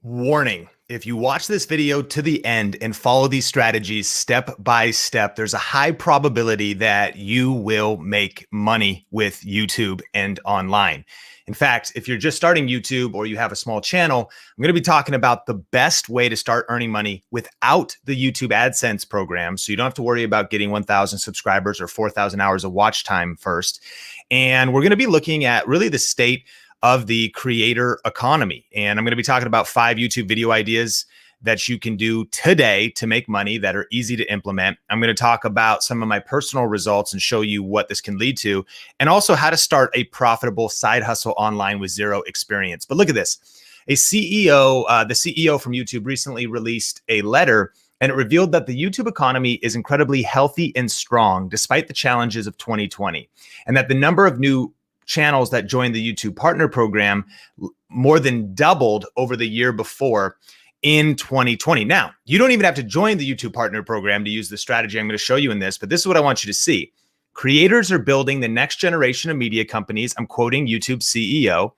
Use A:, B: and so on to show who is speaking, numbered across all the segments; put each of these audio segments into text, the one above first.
A: Warning, if you watch this video to the end and follow these strategies step by step, there's a high probability that you will make money with YouTube and online. In fact, if you're just starting YouTube or you have a small channel, I'm going to be talking about the best way to start earning money without the YouTube AdSense program. So you don't have to worry about getting 1,000 subscribers or 4,000 hours of watch time first. And we're going to be looking at really the state of the creator economy. And I'm going to be talking about 5 YouTube video ideas that you can do today to make money that are easy to implement. I'm going to talk about some of my personal results and show you what this can lead to, and also how to start a profitable side hustle online with zero experience. But look at this. The CEO from YouTube recently released a letter, and it revealed that the YouTube economy is incredibly healthy and strong despite the challenges of 2020, and that the number of new channels that joined the YouTube partner program more than doubled over the year before in 2020. Now, you don't even have to join the YouTube partner program to use the strategy I'm going to show you in this, but this is what I want you to see. Creators are building the next generation of media companies, I'm quoting YouTube CEO,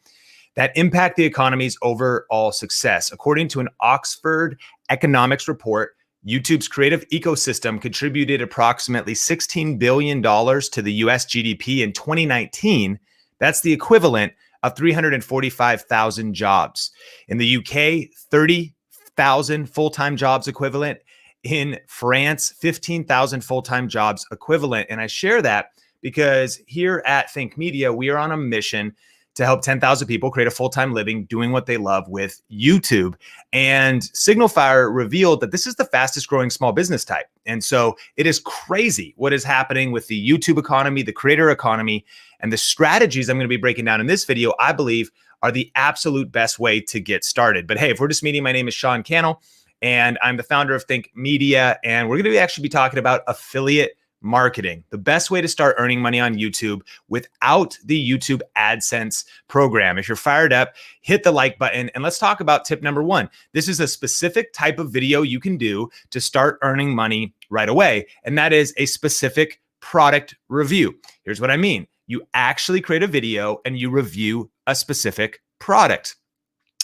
A: that impact the economy's overall success. According to an Oxford economics report, YouTube's creative ecosystem contributed approximately $16 billion to the US GDP in 2019. That's the equivalent of 345,000 jobs. In the UK, 30,000 full-time jobs equivalent. In France, 15,000 full-time jobs equivalent. And I share that because here at Think Media, we are on a mission to help 10,000 people create a full-time living doing what they love with YouTube. And Signal Fire revealed that this is the fastest growing small business type. And so it is crazy what is happening with the YouTube economy, the creator economy, and the strategies I'm going to be breaking down in this video, I believe, are the absolute best way to get started. But hey, if we're just meeting, my name is Cannell, and I'm the founder of Think Media, and we're going to actually be talking about affiliate marketing, the best way to start earning money on YouTube without the YouTube AdSense program. If you're fired up, hit the like button, and let's talk about tip number 1. This is a specific type of video you can do to start earning money right away, and that is a specific product review. Here's what I mean. You actually create a video and you review a specific product.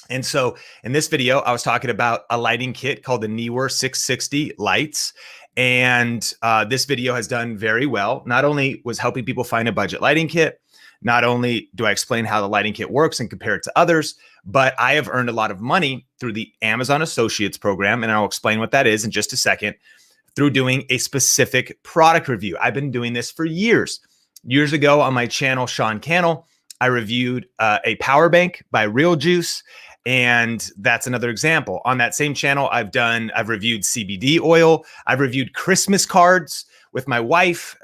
A: And so in this video, I was talking about a lighting kit called the Neewer 660 lights. And this video has done very well. Not only was helping people find a budget lighting kit, not only do I explain how the lighting kit works and compare it to others, but I have earned a lot of money through the Amazon Associates program. And I'll explain what that is in just a second, through doing a specific product review. I've been doing this for years. Years ago on my channel, Cannell, I reviewed a power bank by Real Juice. And that's another example. On that same channel, I've reviewed CBD oil. I've reviewed Christmas cards with my wife.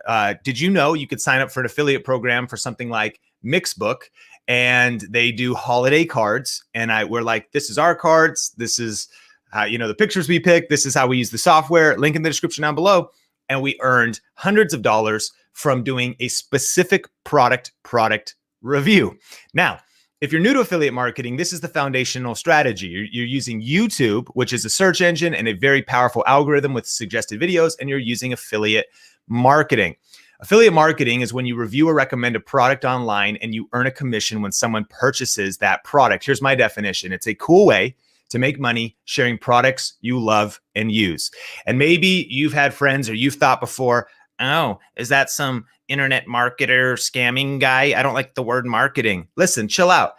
A: Did you know you could sign up for an affiliate program for something like Mixbook, and they do holiday cards? And we're like, this is our cards. This is the pictures we pick. This is how we use the software. Link in the description down below. And we earned hundreds of dollars from doing a specific product review. Now, if you're new to affiliate marketing, this is the foundational strategy. You're using YouTube, which is a search engine and a very powerful algorithm with suggested videos, and you're using affiliate marketing. Affiliate marketing is when you review or recommend a product online and you earn a commission when someone purchases that product. Here's my definition. It's a cool way to make money sharing products you love and use. And maybe you've had friends or you've thought before, oh, is that some internet marketer scamming guy? I don't like the word marketing. Listen, chill out.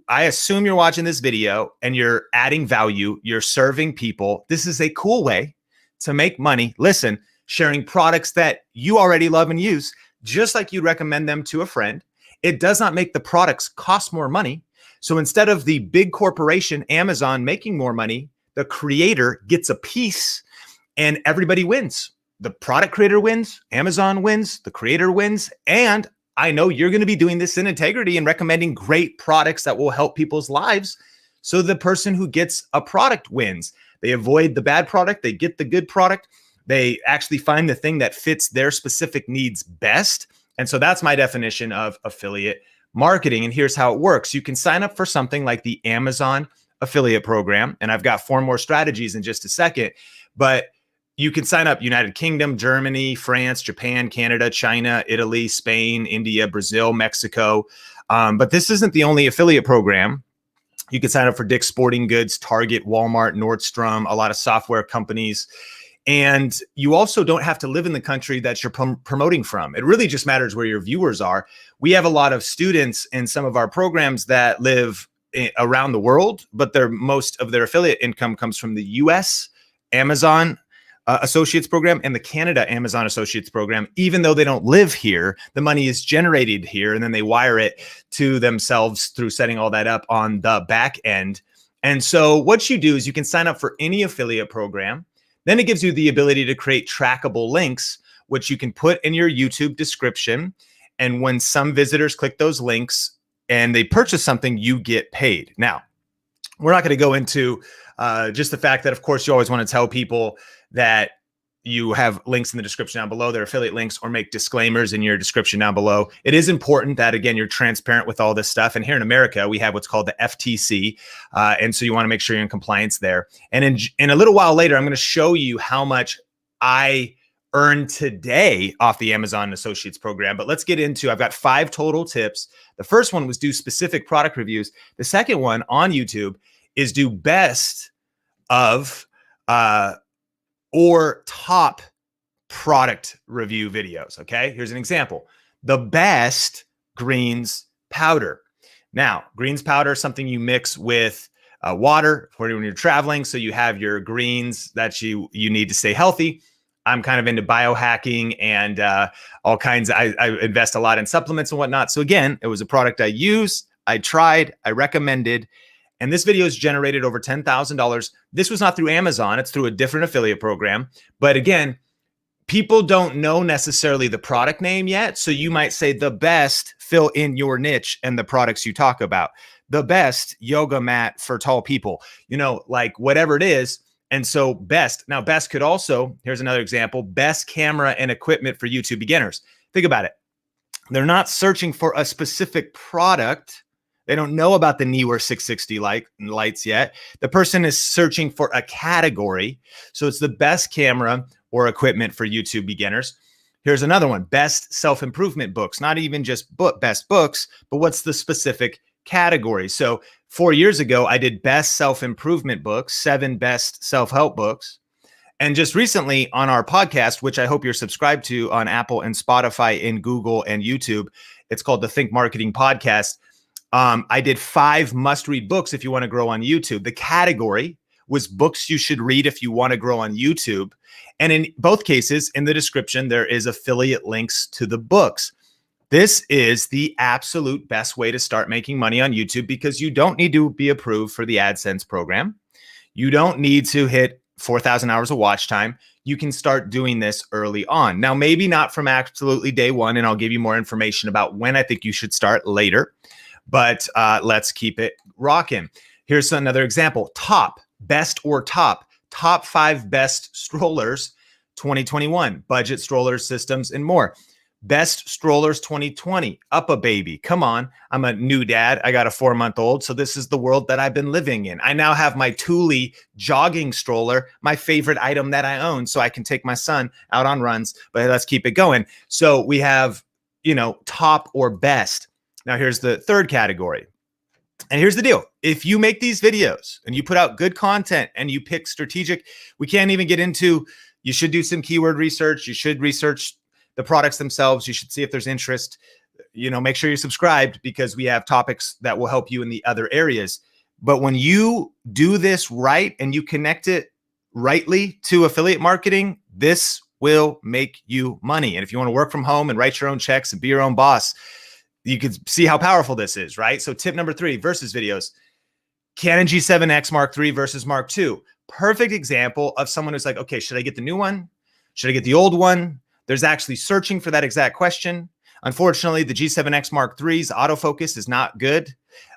A: I assume you're watching this video and you're adding value. You're serving people. This is a cool way to make money. Listen, sharing products that you already love and use, just like you recommend them to a friend. It does not make the products cost more money. So instead of the big corporation, Amazon, making more money, the creator gets a piece and everybody wins. The product creator wins, Amazon wins, the creator wins, and I know you're going to be doing this in integrity and recommending great products that will help people's lives. So the person who gets a product wins. They avoid the bad product, they get the good product. They actually find the thing that fits their specific needs best. And so that's my definition of affiliate marketing. And here's how it works. You can sign up for something like the Amazon affiliate program. And I've got 4 more strategies in just a second, but you can sign up United Kingdom, Germany, France, Japan, Canada, China, Italy, Spain, India, Brazil, Mexico. But this isn't the only affiliate program. You can sign up for Dick's Sporting Goods, Target, Walmart, Nordstrom, a lot of software companies. And you also don't have to live in the country that you're promoting from. It really just matters where your viewers are. We have a lot of students in some of our programs that live around the world, but most of their affiliate income comes from the US Amazon Associates program and the Canada Amazon Associates program. Even though they don't live here, the money is generated here, and then they wire it to themselves through setting all that up on the back end. And so what you do is you can sign up for any affiliate program. Then it gives you the ability to create trackable links, which you can put in your YouTube description. And when some visitors click those links and they purchase something, you get paid. Now, we're not going to go into just the fact that, of course, you always want to tell people that you have links in the description down below. They're affiliate links, or make disclaimers in your description down below. It is important that, again, you're transparent with all this stuff. And here in America, we have what's called the FTC. And so you want to make sure you're in compliance there. And in a little while later, I'm going to show you how much I earned today off the Amazon Associates program. But let's get into, I've got 5 total tips. The first one was do specific product reviews. The second one on YouTube is do best of or top product review videos. Okay, here's an example. The best greens powder. Now, greens powder is something you mix with water when you're traveling. So you have your greens that you need to stay healthy. I'm kind of into biohacking and all kinds. I invest a lot in supplements and whatnot. So again, it was a product I use, I tried, I recommended. And this video has generated over $10,000. This was not through Amazon. It's through a different affiliate program. But again, people don't know necessarily the product name yet. So you might say the best, fill in your niche and the products you talk about. The best yoga mat for tall people, like whatever it is. And so best. Now, best could also, here's another example, best camera and equipment for YouTube beginners. Think about it. They're not searching for a specific product. They don't know about the Neewer 660 lights yet. The person is searching for a category. So it's the best camera or equipment for YouTube beginners. Here's another one, best self-improvement books. Not even just best books, but what's the specific category? So 4 years ago, I did best self-improvement books, 7 best self-help books. And just recently on our podcast, which I hope you're subscribed to on Apple and Spotify and Google and YouTube, it's called the Think Marketing Podcast. I did 5 must-read books if you want to grow on YouTube. The category was books you should read if you want to grow on YouTube. And in both cases, in the description, there is affiliate links to the books. This is the absolute best way to start making money on YouTube because you don't need to be approved for the AdSense program. You don't need to hit 4,000 hours of watch time. You can start doing this early on. Now, maybe not from absolutely day one, and I'll give you more information about when I think you should start later. But let's keep it rocking. Here's another example. Best or top 5 best strollers 2021, budget strollers, systems, and more. Best strollers 2020, Up a Baby. Come on, I'm a new dad. I got a 4-month-old, so this is the world that I've been living in. I now have my Thule jogging stroller, my favorite item that I own, so I can take my son out on runs, but let's keep it going. So we have, top or best. Now, here's the third category. And here's the deal. If you make these videos and you put out good content and you pick strategic, we can't even get into, you should do some keyword research. You should research the products themselves. You should see if there's interest. Make sure you're subscribed because we have topics that will help you in the other areas. But when you do this right and you connect it rightly to affiliate marketing, this will make you money. And if you want to work from home and write your own checks and be your own boss, you can see how powerful this is, right? So tip number 3, versus videos. Canon G7X Mark III versus Mark II. Perfect example of someone who's like, okay, should I get the new one? Should I get the old one? There's actually searching for that exact question. Unfortunately, the G7X Mark III's autofocus is not good.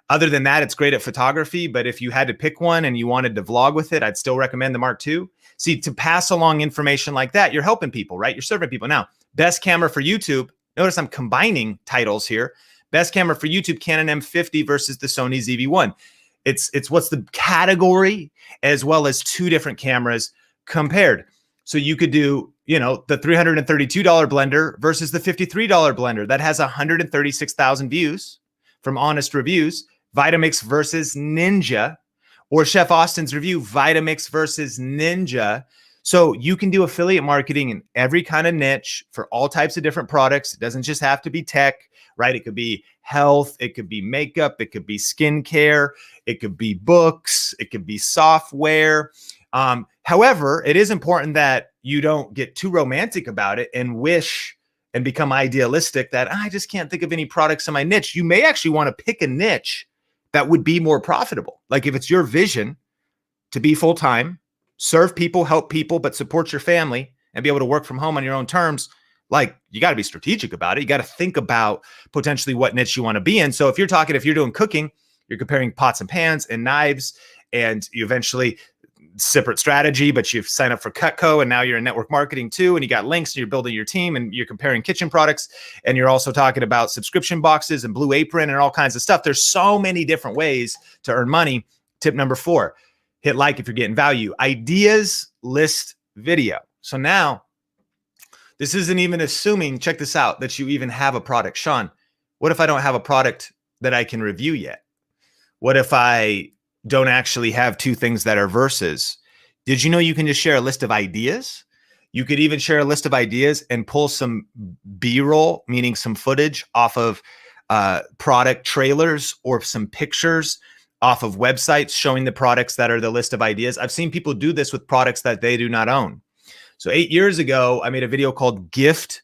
A: Other than that, it's great at photography. But if you had to pick one and you wanted to vlog with it, I'd still recommend the Mark II. See, to pass along information like that, you're helping people, right? You're serving people. Now, best camera for YouTube. Notice I'm combining titles here. Best camera for YouTube, Canon M50 versus the Sony ZV-1. It's what's the category as well as 2 different cameras compared. So you could do, the $332 blender versus the $53 blender that has 136,000 views from honest reviews Vitamix versus Ninja, or Chef Austin's review, Vitamix versus Ninja. So you can do affiliate marketing in every kind of niche for all types of different products. It doesn't just have to be tech, right? It could be health, it could be makeup, it could be skincare, it could be books, it could be software. However, it is important that you don't get too romantic about it and wish and become idealistic that I just can't think of any products in my niche. You may actually want to pick a niche that would be more profitable. Like if it's your vision to be full-time, serve people, help people, but support your family and be able to work from home on your own terms, like you got to be strategic about it. You got to think about potentially what niche you want to be in. So if you're doing cooking, you're comparing pots and pans and knives, and you eventually separate strategy, but you've signed up for Cutco and now you're in network marketing too. And you got links and you're building your team and you're comparing kitchen products. And you're also talking about subscription boxes and Blue Apron and all kinds of stuff. There's so many different ways to earn money. Tip number 4, hit like if you're getting value. Ideas list video. So now this isn't even assuming, check this out, that you even have a product. Sean, what if I don't have a product that I can review yet? What if I don't actually have 2 things that are verses? Did you know you can just share a list of ideas? You could even share a list of ideas and pull some B-roll, meaning some footage off of product trailers or some pictures off of websites showing the products that are the list of ideas. I've seen people do this with products that they do not own. So 8 years ago, I made a video called Gift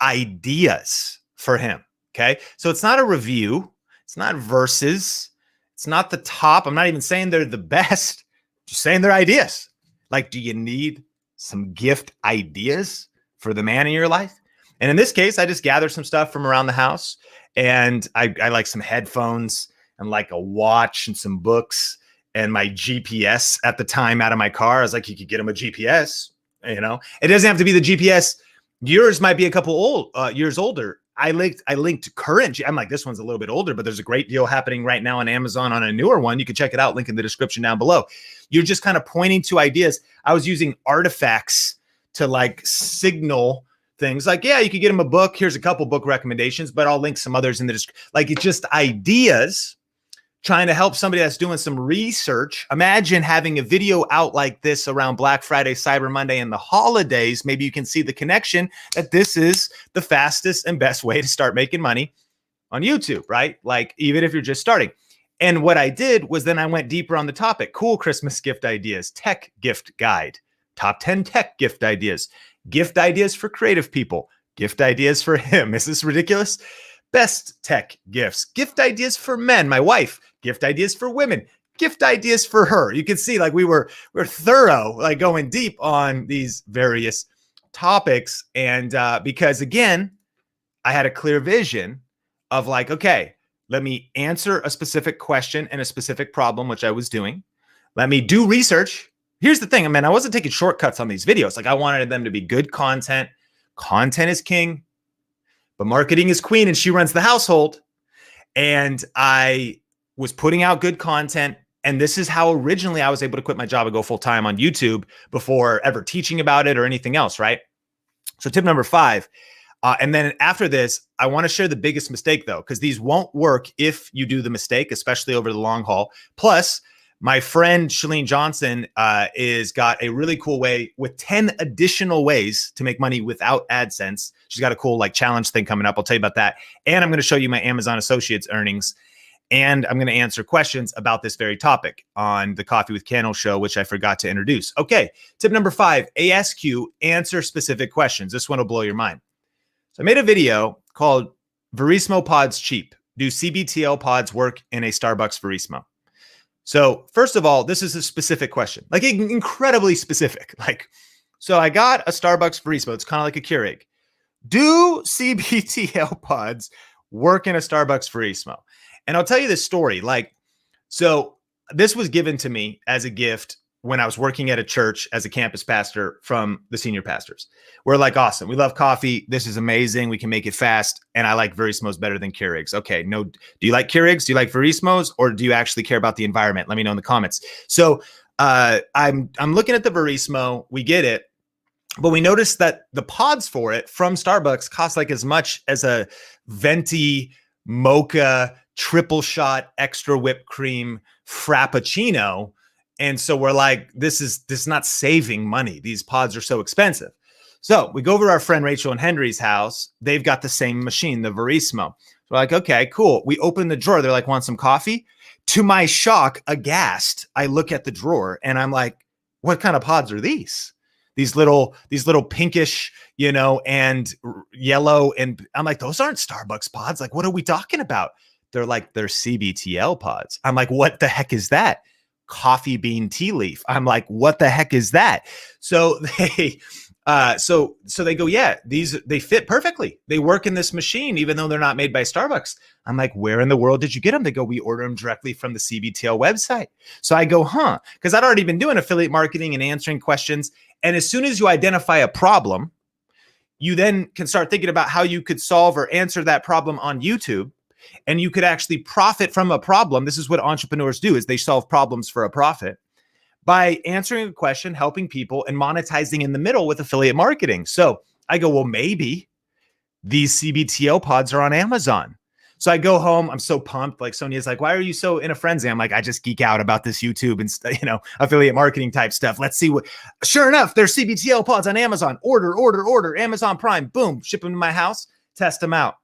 A: Ideas for him. Okay. So it's not a review. It's not verses. It's not the top. I'm not even saying they're the best, just saying they're ideas. Like, do you need some gift ideas for the man in your life? And in this case, I just gathered some stuff from around the house, and I like some headphones and like a watch and some books and my GPS at the time out of my car. I was like, you could get him a GPS, you know, it doesn't have to be the GPS. Yours might be a couple years older. I linked current. I'm like, this one's a little bit older, but there's a great deal happening right now on Amazon on a newer one. You can check it out. Link in the description down below. You're just kind of pointing to ideas. I was using artifacts to like signal things like, yeah, you could get them a book. Here's a couple book recommendations, but I'll link some others in the description. Like, it's just ideas trying to help somebody that's doing some research. Imagine having a video out like this around Black Friday, Cyber Monday, and the holidays. Maybe you can see the connection that this is the fastest and best way to start making money on YouTube, right? Like, even if you're just starting. And what I did was then I went deeper on the topic. Cool Christmas gift ideas, tech gift guide, top 10 tech gift ideas for creative people, gift ideas for him. Is this ridiculous? Best tech gifts, gift ideas for men, my wife, gift ideas for women, gift ideas for her. You can see like we're thorough, like going deep on these various topics. And because again, I had a clear vision of like, okay, let me answer a specific question and a specific problem, which I was doing. Let me do research. Here's the thing, man, I wasn't taking shortcuts on these videos. Like, I wanted them to be good content. Content is king, but marketing is queen, and she runs the household. And I was putting out good content. And this is how originally I was able to quit my job and go full time on YouTube before ever teaching about it or anything else, right? So tip number 5. And then after this, I want to share the biggest mistake though, because these won't work if you do the mistake, especially over the long haul. Plus, my friend Shalene Johnson is got a really cool way with 10 additional ways to make money without AdSense. She's got a cool like challenge thing coming up. I'll tell you about that. And I'm going to show you my Amazon Associates earnings. And I'm going to answer questions about this very topic on the Coffee with Cannell show, which I forgot to introduce. Okay, tip number 5, ASQ, answer specific questions. This one will blow your mind. So I made a video called Verismo Pods Cheap. Do CBTL pods work in a Starbucks Verismo? So first of all, this is a specific question, like incredibly specific. Like, so I got a Starbucks Verismo. It's kind of like a Keurig. Do CBTL pods work in a Starbucks Verismo? And I'll tell you this story. Like, so this was given to me as a gift when I was working at a church as a campus pastor from the senior pastors. We're like, awesome. We love coffee. This is amazing. We can make it fast. And I like Verismos better than Keurigs. Okay. No. Do you like Keurigs? Do you like Verismos? Or do you actually care about the environment? Let me know in the comments. So I'm looking at the Verismo. We get it. But we noticed that the pods for it from Starbucks cost like as much as a venti mocha triple shot, extra whipped cream frappuccino. And so we're like, this is not saving money. These pods are so expensive. So we go over to our friend Rachel and Henry's house. They've got the same machine, the Verismo. We're like, okay, cool. We open the drawer. They're like, want some coffee? To my shock, aghast, I look at the drawer and I'm like, what kind of pods are these? These little pinkish, and yellow. And I'm like, those aren't Starbucks pods. Like, what are we talking about? They're like, they're CBTL pods. I'm like, what the heck is that? Coffee bean tea leaf. I'm like, what the heck is that? So they go, yeah, they fit perfectly. They work in this machine, even though they're not made by Starbucks. I'm like, where in the world did you get them? They go, we order them directly from the CBTL website. So I go, because I'd already been doing affiliate marketing and answering questions. And as soon as you identify a problem, you then can start thinking about how you could solve or answer that problem on YouTube. And you could actually profit from a problem. This is what entrepreneurs do, is they solve problems for a profit by answering a question, helping people, and monetizing in the middle with affiliate marketing. So I go, well, maybe these CBTL pods are on Amazon. So I go home. I'm so pumped. Like Sonia's like, why are you so in a frenzy? I'm like, I just geek out about this YouTube and affiliate marketing type stuff. Let's see what. Sure enough, there's CBTL pods on Amazon. Order. Amazon Prime. Boom. Ship them to my house. Test them out.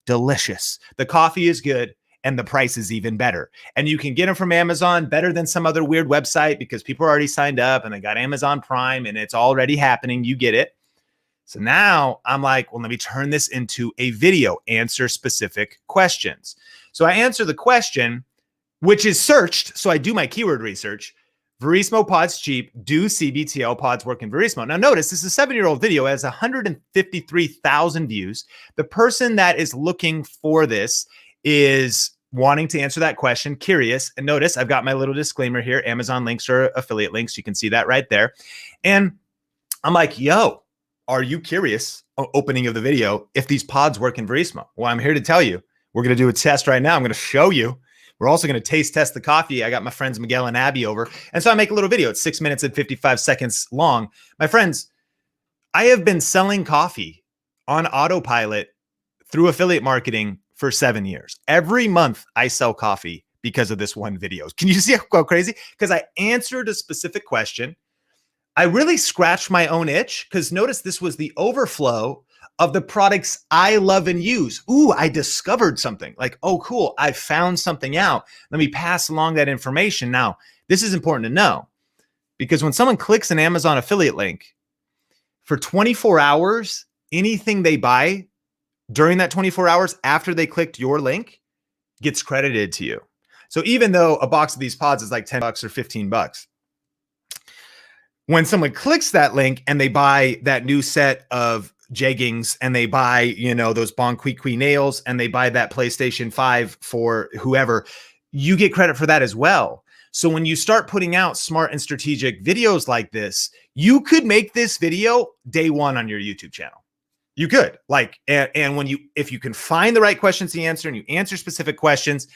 A: Delicious. The coffee is good. And the price is even better. And you can get them from Amazon better than some other weird website because people are already signed up and they got Amazon Prime and it's already happening. You get it. So now I'm like, well, let me turn this into a video, answer specific questions. So I answer the question, which is searched. So I do my keyword research. Verismo pods cheap. Do CBTL pods work in Verismo? Now notice this is a 7-year-old video, has 153,000 views. The person that is looking for this is wanting to answer that question, curious. And notice I've got my little disclaimer here. Amazon links are affiliate links. You can see that right there. And I'm like, yo, are you curious, opening of the video, if these pods work in Verismo? Well, I'm here to tell you, we're going to do a test right now. I'm going to show you. We're also going to taste test the coffee. I got my friends Miguel and Abby over. And so I make a little video. It's 6 minutes and 55 seconds long. My friends, I have been selling coffee on autopilot through affiliate marketing for 7 years. Every month I sell coffee because of this one video. Can you see how crazy? Because I answered a specific question. I really scratched my own itch because notice this was the overflow of the products I love and use. Ooh, I discovered something. Like, oh, cool. I found something out. Let me pass along that information. Now, this is important to know because when someone clicks an Amazon affiliate link, for 24 hours, anything they buy during that 24 hours after they clicked your link gets credited to you. So even though a box of these pods is like $10 or $15, when someone clicks that link and they buy that new set of jeggings and they buy, those Bon Qui Qui nails and they buy that PlayStation 5 for whoever, you get credit for that as well. So when you start putting out smart and strategic videos like this, you could make this video day one on your YouTube channel. You could and if you can find the right questions to answer and you answer specific questions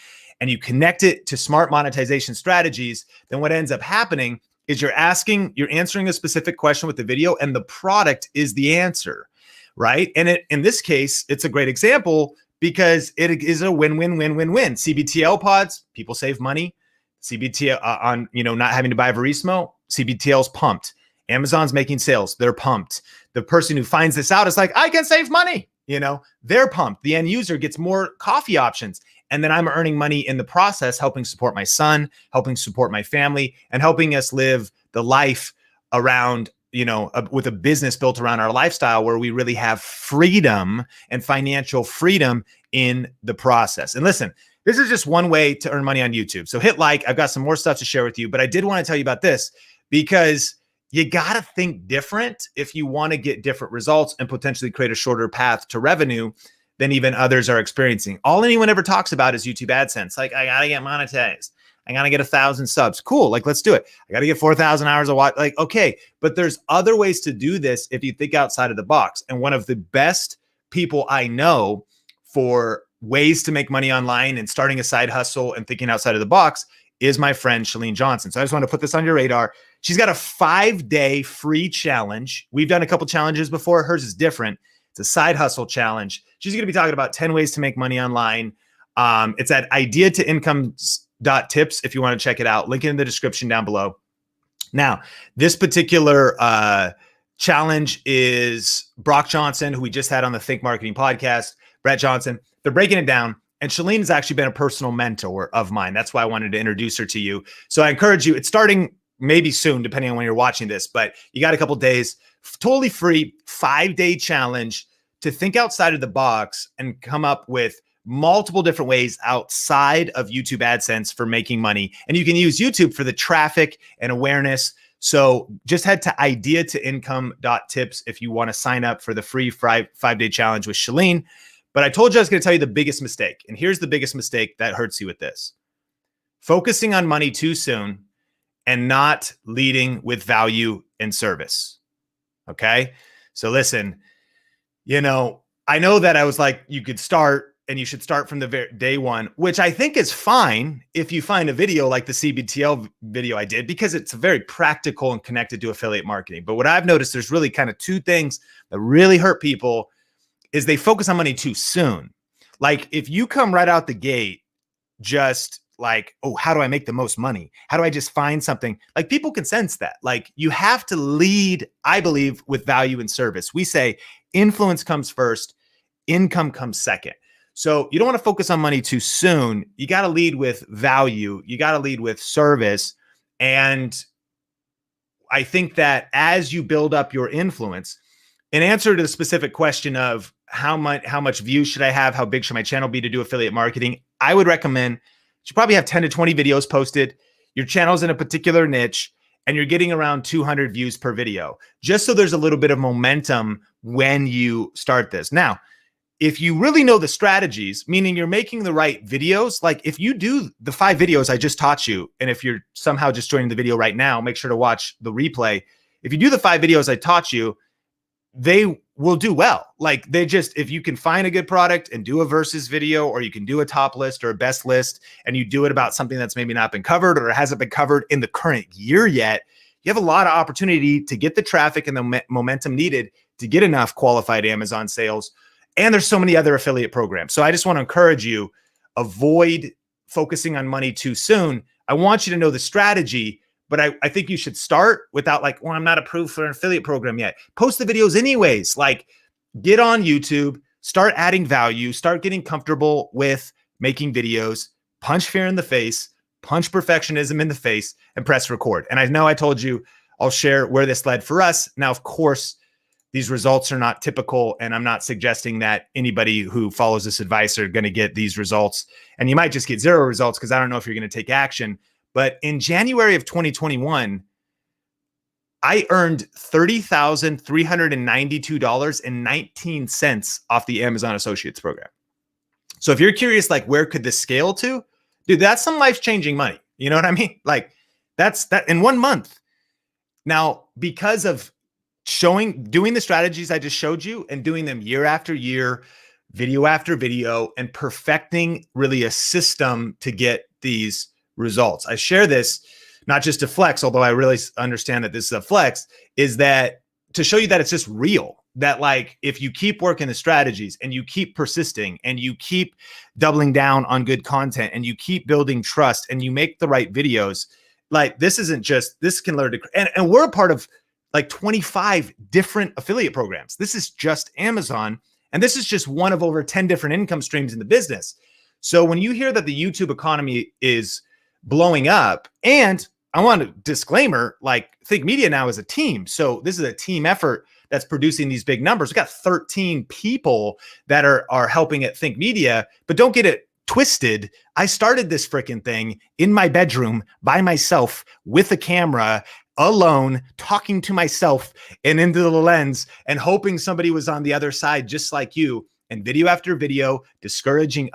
A: and you connect it to smart monetization strategies, then what ends up happening is you're answering a specific question with the video and the product is the answer, right? And in this case, it's a great example because it is a win-win-win-win-win. CBTL pods, people save money. CBTL on, not having to buy Verismo, CBTL's pumped. Amazon's making sales, they're pumped. The person who finds this out is like, I can save money. They're pumped. The end user gets more coffee options. And then I'm earning money in the process, helping support my son, helping support my family, and helping us live the life around, with a business built around our lifestyle where we really have freedom and financial freedom in the process. And listen, this is just one way to earn money on YouTube. So hit like. I've got some more stuff to share with you, but I did want to tell you about this because you got to think different if you want to get different results and potentially create a shorter path to revenue than even others are experiencing. All anyone ever talks about is YouTube AdSense. Like, I got to get monetized. I got to get 1,000 subs. Cool. Like, let's do it. I got to get 4,000 hours of watch. Like, okay. But there's other ways to do this if you think outside of the box. And one of the best people I know for ways to make money online and starting a side hustle and thinking outside of the box is my friend Chalene Johnson. So I just want to put this on your radar. She's got a 5-day free challenge. We've done a couple challenges before. Hers is different. It's a side hustle challenge. She's going to be talking about 10 ways to make money online. It's at idea-to-income.tips if you want to check it out. Link in the description down below. Now, this particular challenge is Brock Johnson, who we just had on the Think Marketing podcast, Brett Johnson. They're breaking it down. And Shalene has actually been a personal mentor of mine. That's why I wanted to introduce her to you. So I encourage you, it's starting maybe soon, depending on when you're watching this, but you got a couple days, totally free, 5-day challenge to think outside of the box and come up with multiple different ways outside of YouTube AdSense for making money. And you can use YouTube for the traffic and awareness. So just head to idea-to-income.tips if you want to sign up for the free 5-day challenge with Shalene. But I told you I was going to tell you the biggest mistake. And here's the biggest mistake that hurts you with this. Focusing on money too soon and not leading with value and service. Okay? So listen, I know that I was like, you could start and you should start from the day one, which I think is fine if you find a video like the CBTL video I did, because it's very practical and connected to affiliate marketing. But what I've noticed, there's really kind of two things that really hurt people is they focus on money too soon. Like if you come right out the gate, just like, oh, how do I make the most money? How do I just find something? Like people can sense that. Like you have to lead, I believe, with value and service. We say influence comes first, income comes second. So you don't want to focus on money too soon. You got to lead with value. You got to lead with service. And I think that as you build up your influence, in answer to the specific question of how much views should I have? How big should my channel be to do affiliate marketing? I would recommend you should probably have 10 to 20 videos posted. Your channel's in a particular niche and you're getting around 200 views per video, just so there's a little bit of momentum when you start this. Now, if you really know the strategies, meaning you're making the right videos, like if you do the 5 videos I just taught you, and if you're somehow just joining the video right now, make sure to watch the replay. If you do the 5 videos I taught you, they will do well. Like if you can find a good product and do a versus video, or you can do a top list or a best list, and you do it about something that's maybe not been covered or hasn't been covered in the current year yet, you have a lot of opportunity to get the traffic and the momentum needed to get enough qualified Amazon sales. And there's so many other affiliate programs. So I just want to encourage you, avoid focusing on money too soon. I want you to know the strategy, but I think you should start without like, well, I'm not approved for an affiliate program yet. Post the videos anyways. Like get on YouTube, start adding value, start getting comfortable with making videos, punch fear in the face, punch perfectionism in the face, and press record. And I know I told you I'll share where this led for us. Now, of course, these results are not typical, and I'm not suggesting that anybody who follows this advice are going to get these results. And you might just get 0 results because I don't know if you're going to take action. But in January of 2021, I earned $30,392.19 off the Amazon Associates program. So if you're curious, like where could this scale to? Dude, that's some life-changing money. You know what I mean? Like that's that in 1 month. Now, because of doing the strategies I just showed you and doing them year after year, video after video, and perfecting really a system to get these results. I share this not just to flex, although I really understand that this is a flex, is that to show you that it's just real, that like if you keep working the strategies and you keep persisting and you keep doubling down on good content and you keep building trust and you make the right videos, like this isn't just, this can learn to, and we're a part of like 25 different affiliate programs. This is just Amazon. And this is just one of over 10 different income streams in the business. So when you hear that the YouTube economy is blowing up, and I want a disclaimer, like Think Media now is a team. So this is a team effort that's producing these big numbers. We got 13 people that are helping at Think Media, but don't get it twisted. I started this freaking thing in my bedroom by myself with a camera, alone, talking to myself and into the lens and hoping somebody was on the other side, just like you, and video after video, discouraging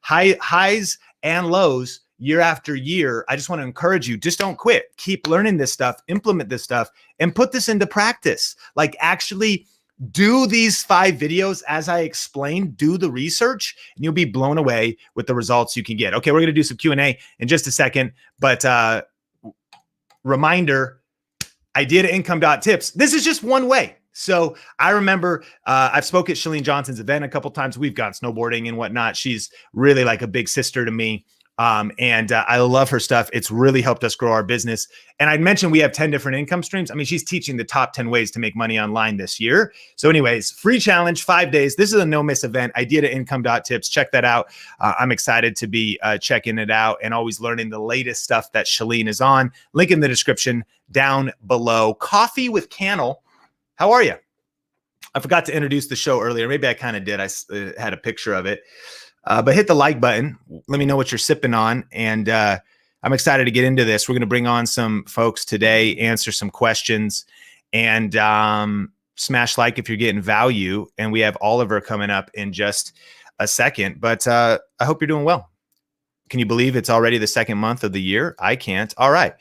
A: highs and lows year after year. I just want to encourage you, just don't quit. Keep learning this stuff, implement this stuff, and put this into practice. Like actually do these 5 videos as I explained, do the research, and you'll be blown away with the results you can get. Okay, we're going to do some Q&A in just a second, but reminder, idea-to-income.tips. This is just one way. So I remember I've spoke at Chalene Johnson's event a couple times. We've gone snowboarding and whatnot. She's really like a big sister to me. And I love her stuff. It's really helped us grow our business. And I mentioned we have 10 different income streams. I mean, she's teaching the top 10 ways to make money online this year. So anyways, free challenge, 5 days. This is a no miss event, idea to income.tips. Check that out. I'm excited to be checking it out and always learning the latest stuff that Chalene is on. Link in the description down below. Coffee with Cannell. How are you? I forgot to introduce the show earlier. Maybe I kind of did. I had a picture of it. But hit the like button. Let me know what you're sipping on. And I'm excited to get into this. We're going to bring on some folks today, answer some questions, and smash like if you're getting value. And we have Oliver coming up in just a second. But I hope you're doing well. Can you believe it's already the second month of the year? I can't. All right.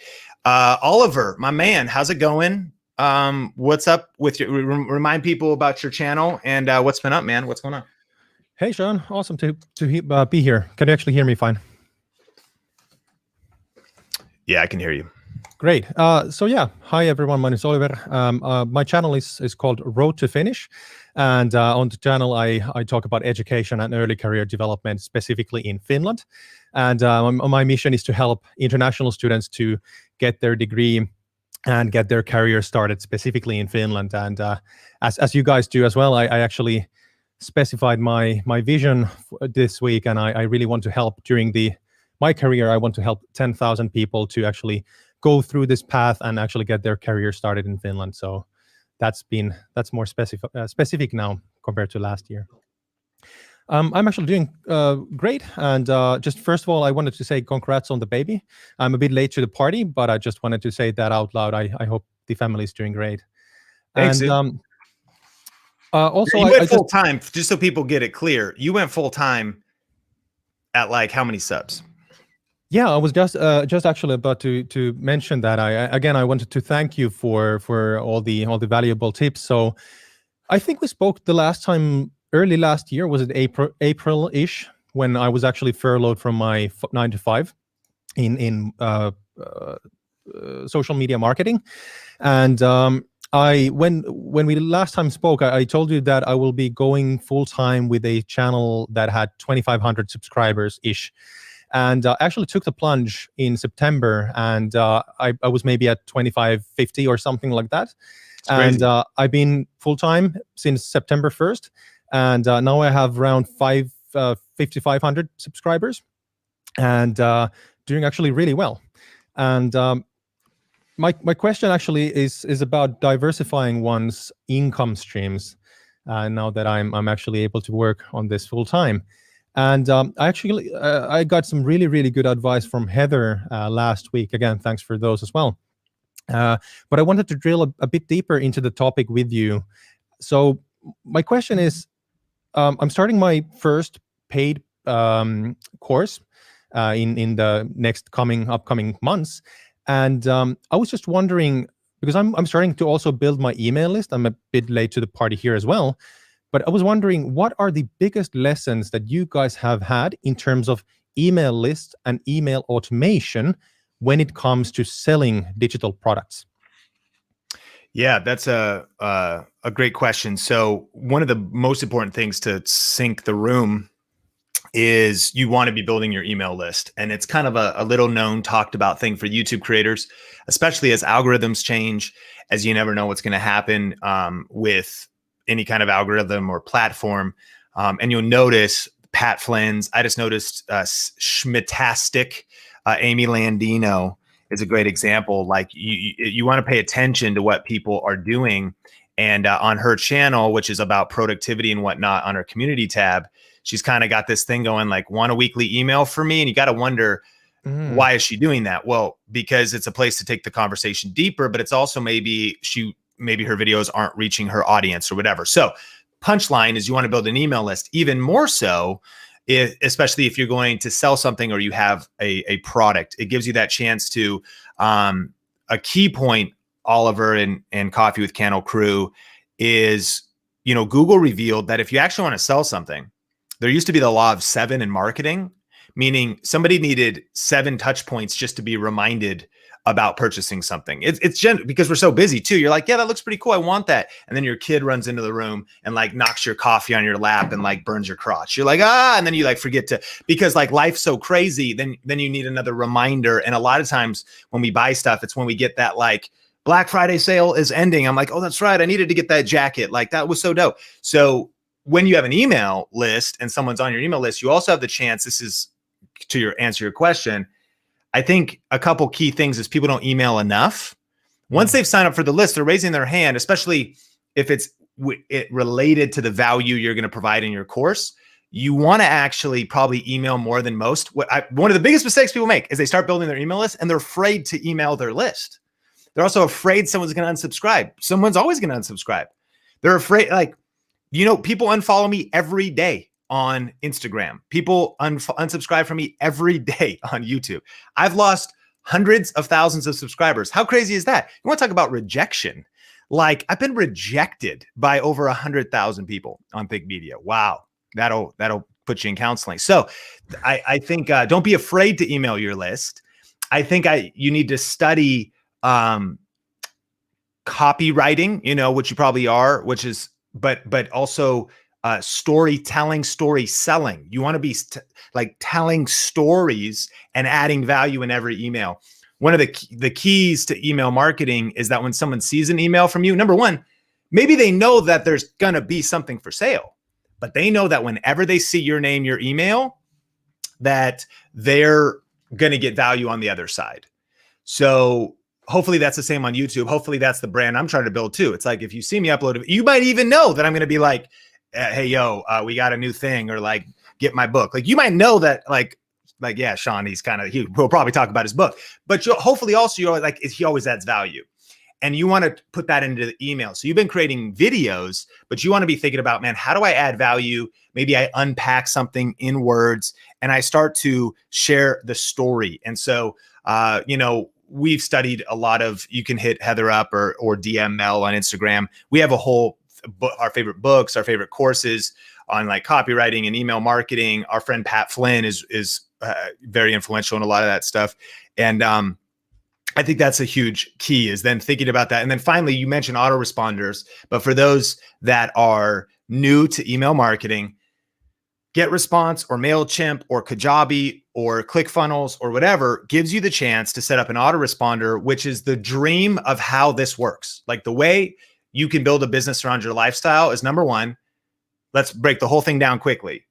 A: Oliver, my man, how's it going? What's up with your, remind people about your channel and what's been up, man? What's going on?
B: Hey, Sean. Awesome to be here. Can you actually hear me fine?
A: Yeah, I can hear you.
B: Great. So yeah, hi everyone. My name is Oliver. My channel is called Road to Finish, and on the channel I talk about education and early career development, specifically in Finland. And my mission is to help international students to get their degree and get their career started specifically in Finland. And as you guys do as well, I actually specified my vision this week, and I really want to help during my career. I want to help 10,000 people to actually go through this path and actually get their career started in Finland. So that's more specific now compared to last year. I'm actually doing great, and just first of all, I wanted to say congrats on the baby. I'm a bit late to the party, but I just wanted to say that out loud. I hope the family is doing great.
A: Thanks,
B: and also,
A: you went full time, just so people get it clear. You went full time at like how many subs?
B: Yeah, I was just actually about to mention that. I wanted to thank you for all the valuable tips. So I think we spoke the last time early last year. Was it April-ish, when I was actually furloughed from my 9 to 5 in social media marketing. And when we last time spoke, I told you that I will be going full time with a channel that had 2,500 subscribers ish. And I actually took the plunge in September, and I was maybe at 2,550 or something like that. And I've been full time since September 1st. And now I have around 5,500 subscribers, and doing actually really well. And my question actually is about diversifying one's income streams. Now that I'm actually able to work on this full time, and I got some really good advice from Heather last week. Again, thanks for those as well. But I wanted to drill a bit deeper into the topic with you. So my question is, I'm starting my first paid course in the next upcoming months, and I was just wondering, because I'm starting to also build my email list. I'm a bit late to the party here as well, but I was wondering, what are the biggest lessons that you guys have had in terms of email lists and email automation when it comes to selling digital products?
A: Yeah, that's a great question. So one of the most important things to sync the room is you want to be building your email list. And it's kind of a little known, talked about thing for YouTube creators, especially as algorithms change, as you never know what's going to happen with any kind of algorithm or platform. And you'll notice Pat Flynn's, I just noticed Schmitastic, Amy Landino is a great example. Like you want to pay attention to what people are doing. And on her channel, which is about productivity and whatnot, on her community tab, she's kind of got this thing going like, want a weekly email for me? And you got to wonder, why is she doing that? Well, because it's a place to take the conversation deeper, but it's also maybe her videos aren't reaching her audience or whatever. So punchline is you want to build an email list, even more so, especially if you're going to sell something or you have a product. It gives you that chance to, a key point, Oliver and Coffee with Cannell crew, is, Google revealed that if you actually want to sell something, there used to be the law of 7 in marketing, meaning somebody needed 7 touch points just to be reminded about purchasing something. It's because we're so busy too. You're like, yeah, that looks pretty cool. I want that. And then your kid runs into the room and like knocks your coffee on your lap and like burns your crotch. You're like, and then you like forget to, because like life's so crazy, then you need another reminder. And a lot of times when we buy stuff, it's when we get that like Black Friday sale is ending. I'm like, oh, that's right. I needed to get that jacket. Like that was so dope. So when you have an email list and someone's on your email list, you also have the chance, this is to answer your question. I think a couple key things is people don't email enough. Once they've signed up for the list, they're raising their hand, especially if it's related to the value you're going to provide in your course. You want to actually probably email more than most. One of the biggest mistakes people make is they start building their email list and they're afraid to email their list. They're also afraid someone's going to unsubscribe. Someone's always going to unsubscribe. They're afraid, like, people unfollow me every day on Instagram. People unsubscribe from me every day on YouTube. I've lost hundreds of thousands of subscribers. How crazy is that? You want to talk about rejection? Like I've been rejected by over 100,000 people on Think Media. Wow. That'll put you in counseling. So I think don't be afraid to email your list. I think you need to study copywriting, which you probably are, which is, but also storytelling, story selling. You want to be like telling stories and adding value in every email. One of the keys to email marketing is that when someone sees an email from you, number one, maybe they know that there's going to be something for sale, but they know that whenever they see your name, your email, that they're going to get value on the other side. So hopefully that's the same on YouTube. Hopefully that's the brand I'm trying to build too. It's like, if you see me upload it, you might even know that I'm going to be like, hey, yo, we got a new thing, or like, get my book. Like you might know that like, yeah, Sean, we'll probably talk about his book, but hopefully also you're like, he always adds value, and you want to put that into the email. So you've been creating videos, but you want to be thinking about, man, how do I add value? Maybe I unpack something in words and I start to share the story. And so, we've studied a lot of, you can hit Heather up or DM Mel on Instagram. We have a whole our favorite books, our favorite courses on like copywriting and email marketing. Our friend Pat Flynn is very influential in a lot of that stuff. And I think that's a huge key, is then thinking about that. And then finally, you mentioned autoresponders, but for those that are new to email marketing, GetResponse or MailChimp or Kajabi or ClickFunnels or whatever gives you the chance to set up an autoresponder, which is the dream of how this works. Like the way you can build a business around your lifestyle is, number one, let's break the whole thing down quickly.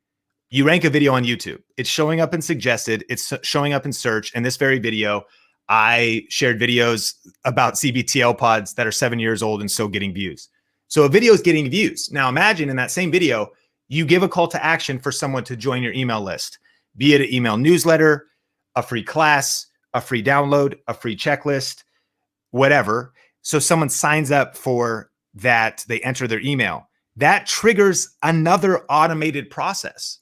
A: You rank a video on YouTube. It's showing up in suggested. It's showing up in search. In this very video, I shared videos about CBTL pods that are 7 years old and still getting views. So a video is getting views. Now imagine in that same video, you give a call to action for someone to join your email list, be it an email newsletter, a free class, a free download, a free checklist, whatever. So someone signs up for that, they enter their email. That triggers another automated process.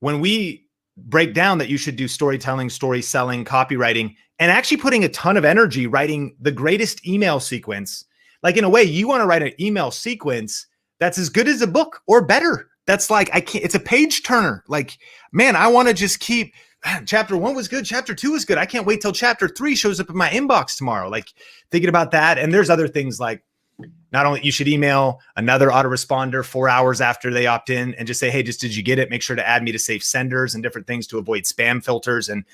A: When we break down that you should do storytelling, story selling, copywriting, and actually putting a ton of energy writing the greatest email sequence, like in a way, you want to write an email sequence that's as good as a book or better. That's like, it's a page turner. Like, man, I want to just keep, chapter 1 was good. Chapter 2 was good. I can't wait till chapter 3 shows up in my inbox tomorrow. Like thinking about that. And there's other things like, not only you should email another autoresponder 4 hours after they opt in and just say, hey, did you get it? Make sure to add me to safe senders and different things to avoid spam filters, and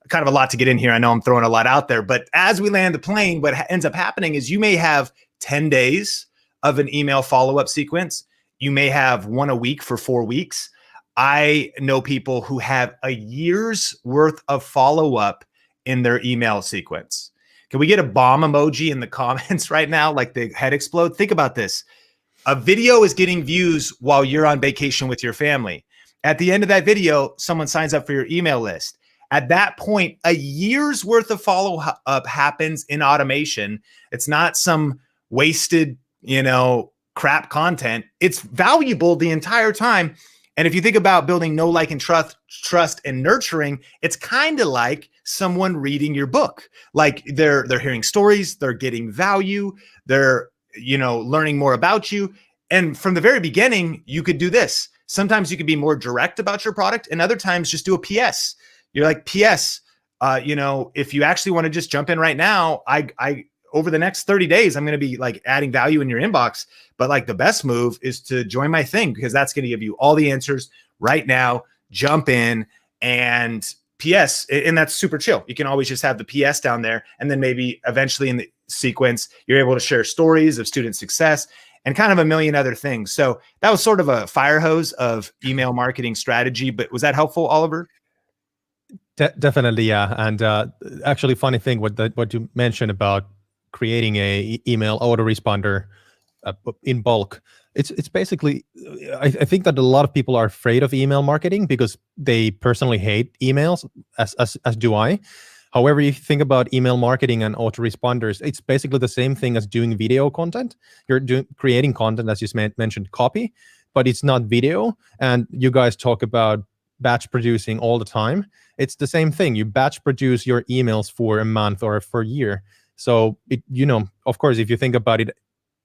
A: kind of a lot to get in here. I know I'm throwing a lot out there, but as we land the plane, what ends up happening is you may have 10 days of an email follow-up sequence. You may have one a week for 4 weeks. I know people who have a year's worth of follow-up in their email sequence. Can we get a bomb emoji in the comments right now? Like the head explode. Think about this. A video is getting views while you're on vacation with your family. At the end of that video, someone signs up for your email list. At that point, a year's worth of follow-up happens in automation. It's not some wasted, crap content. It's valuable the entire time. And if you think about building know, like, and trust and nurturing, it's kind of like someone reading your book. Like they're hearing stories, they're getting value, they're, learning more about you. And from the very beginning, you could do this. Sometimes you could be more direct about your product, and other times just do a PS. You're like, PS, if you actually want to just jump in right now, I over the next 30 days, I'm going to be like adding value in your inbox. But like the best move is to join my thing, because that's going to give you all the answers right now. Jump in, and PS, and that's super chill. You can always just have the PS down there. And then maybe eventually in the sequence, you're able to share stories of student success and kind of a million other things. So that was sort of a fire hose of email marketing strategy. But was that helpful, Oliver?
B: Definitely, yeah. And actually, funny thing, what you mentioned about creating a email autoresponder in bulk. It's basically, I think that a lot of people are afraid of email marketing because they personally hate emails, as do I. However, if you think about email marketing and autoresponders, it's basically the same thing as doing video content. You're creating content, as you mentioned, copy, but it's not video. And you guys talk about batch producing all the time. It's the same thing. You batch produce your emails for a month or for a year. So, of course, if you think about it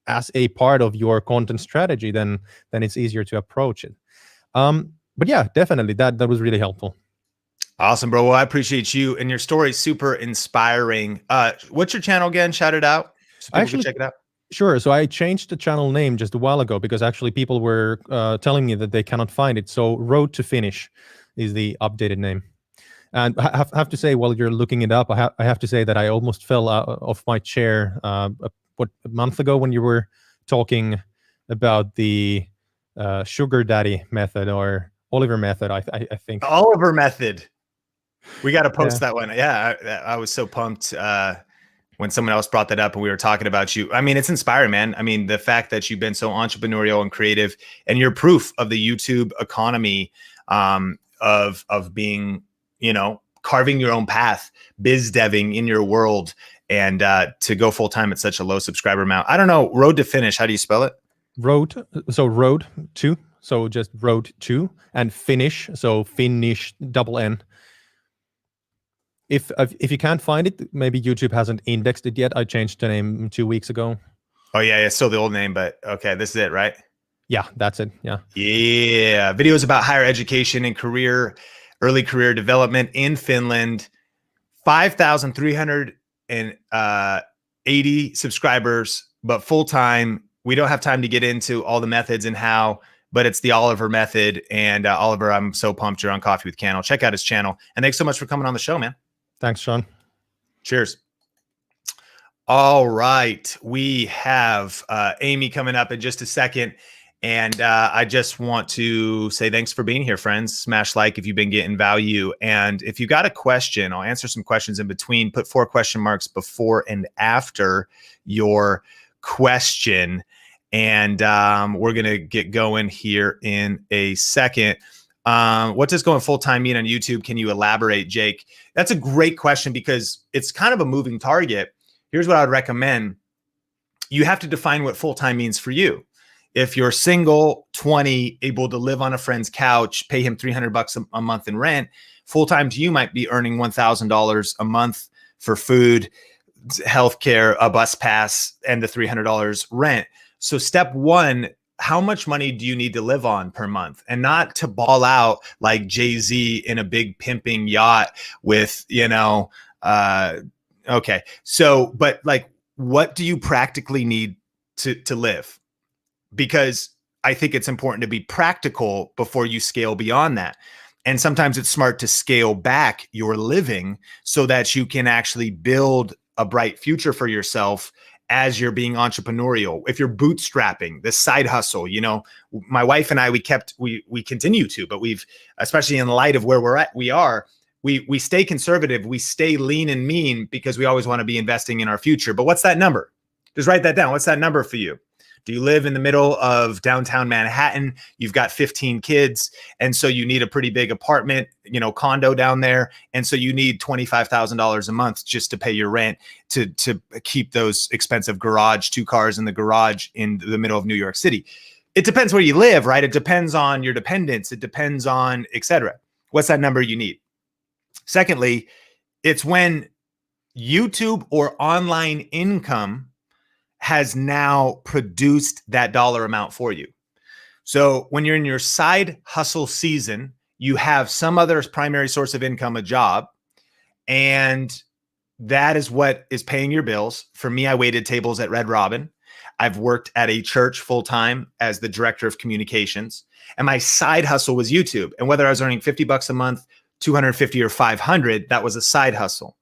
B: as a part of your content strategy, then it's easier to approach it. But yeah, definitely that was really helpful.
A: Awesome, bro. Well, I appreciate you, and your story is super inspiring. What's your channel again? Shout it out so people can check it out.
B: Sure. So I changed the channel name just a while ago because actually people were telling me that they cannot find it. So Road to Finish is the updated name. And I have to say, while you're looking it up, I have to say that I almost fell out of my chair a month ago when you were talking about the sugar daddy method, or Oliver method, I think.
A: The Oliver method. We got to post that one. Yeah, I was so pumped when someone else brought that up and we were talking about you. I mean, it's inspiring, man. I mean, the fact that you've been so entrepreneurial and creative, and you're proof of the YouTube economy of being, carving your own path, biz deving in your world, and to go full time at such a low subscriber amount. I don't know. Road to Finish. How do you spell it?
B: Road to. So just Road to, and Finish. So finish, double N. If you can't find it, maybe YouTube hasn't indexed it yet. I changed the name 2 weeks ago.
A: Oh yeah, it's still the old name, but okay, this is it, right?
B: Yeah, that's it. Yeah.
A: Yeah. Videos about higher education and early career development in Finland. 5,380 subscribers, but full time. We don't have time to get into all the methods and how, but it's the Oliver method. And Oliver, I'm so pumped you're on Coffee with Cannell. Check out his channel. And thanks so much for coming on the show, man.
B: Thanks, Sean.
A: Cheers. All right. We have Amy coming up in just a second. And I just want to say thanks for being here, friends. Smash like if you've been getting value. And if you got a question, I'll answer some questions in between. Put 4 question marks before and after your question. And we're going to get going here in a second. What does going full-time mean on YouTube? Can you elaborate, Jake? That's a great question because it's kind of a moving target. Here's what I would recommend. You have to define what full-time means for you. If you're single, 20, able to live on a friend's couch, pay him $300 a month in rent, full-time to you might be earning $1,000 a month for food, healthcare, a bus pass, and the $300 rent. So step one, how much money do you need to live on per month? And not to ball out like Jay-Z in a big pimping yacht with, okay. So, but like, what do you practically need to live? Because I think it's important to be practical before you scale beyond that. And sometimes it's smart to scale back your living so that you can actually build a bright future for yourself as you're being entrepreneurial. If you're bootstrapping, this side hustle, my wife and I, we continue to, but we've, especially in light of where we stay conservative, we stay lean and mean because we always want to be investing in our future. But what's that number? Just write that down. What's that number for you? Do you live in the middle of downtown Manhattan? You've got 15 kids. And so you need a pretty big apartment, condo down there. And so you need $25,000 a month just to pay your rent to keep those expensive 2 cars in the garage in the middle of New York City. It depends where you live, right? It depends on your dependents. It depends on et cetera. What's that number you need? Secondly, it's when YouTube or online income has now produced that dollar amount for you. So when you're in your side hustle season, you have some other primary source of income, a job, And that is what is paying your bills. For me, I waited tables at Red Robin. I've worked at a church full time as the director of communications. And my side hustle was YouTube. And whether I was earning $50 a month, 250 or 500, that was a side hustle.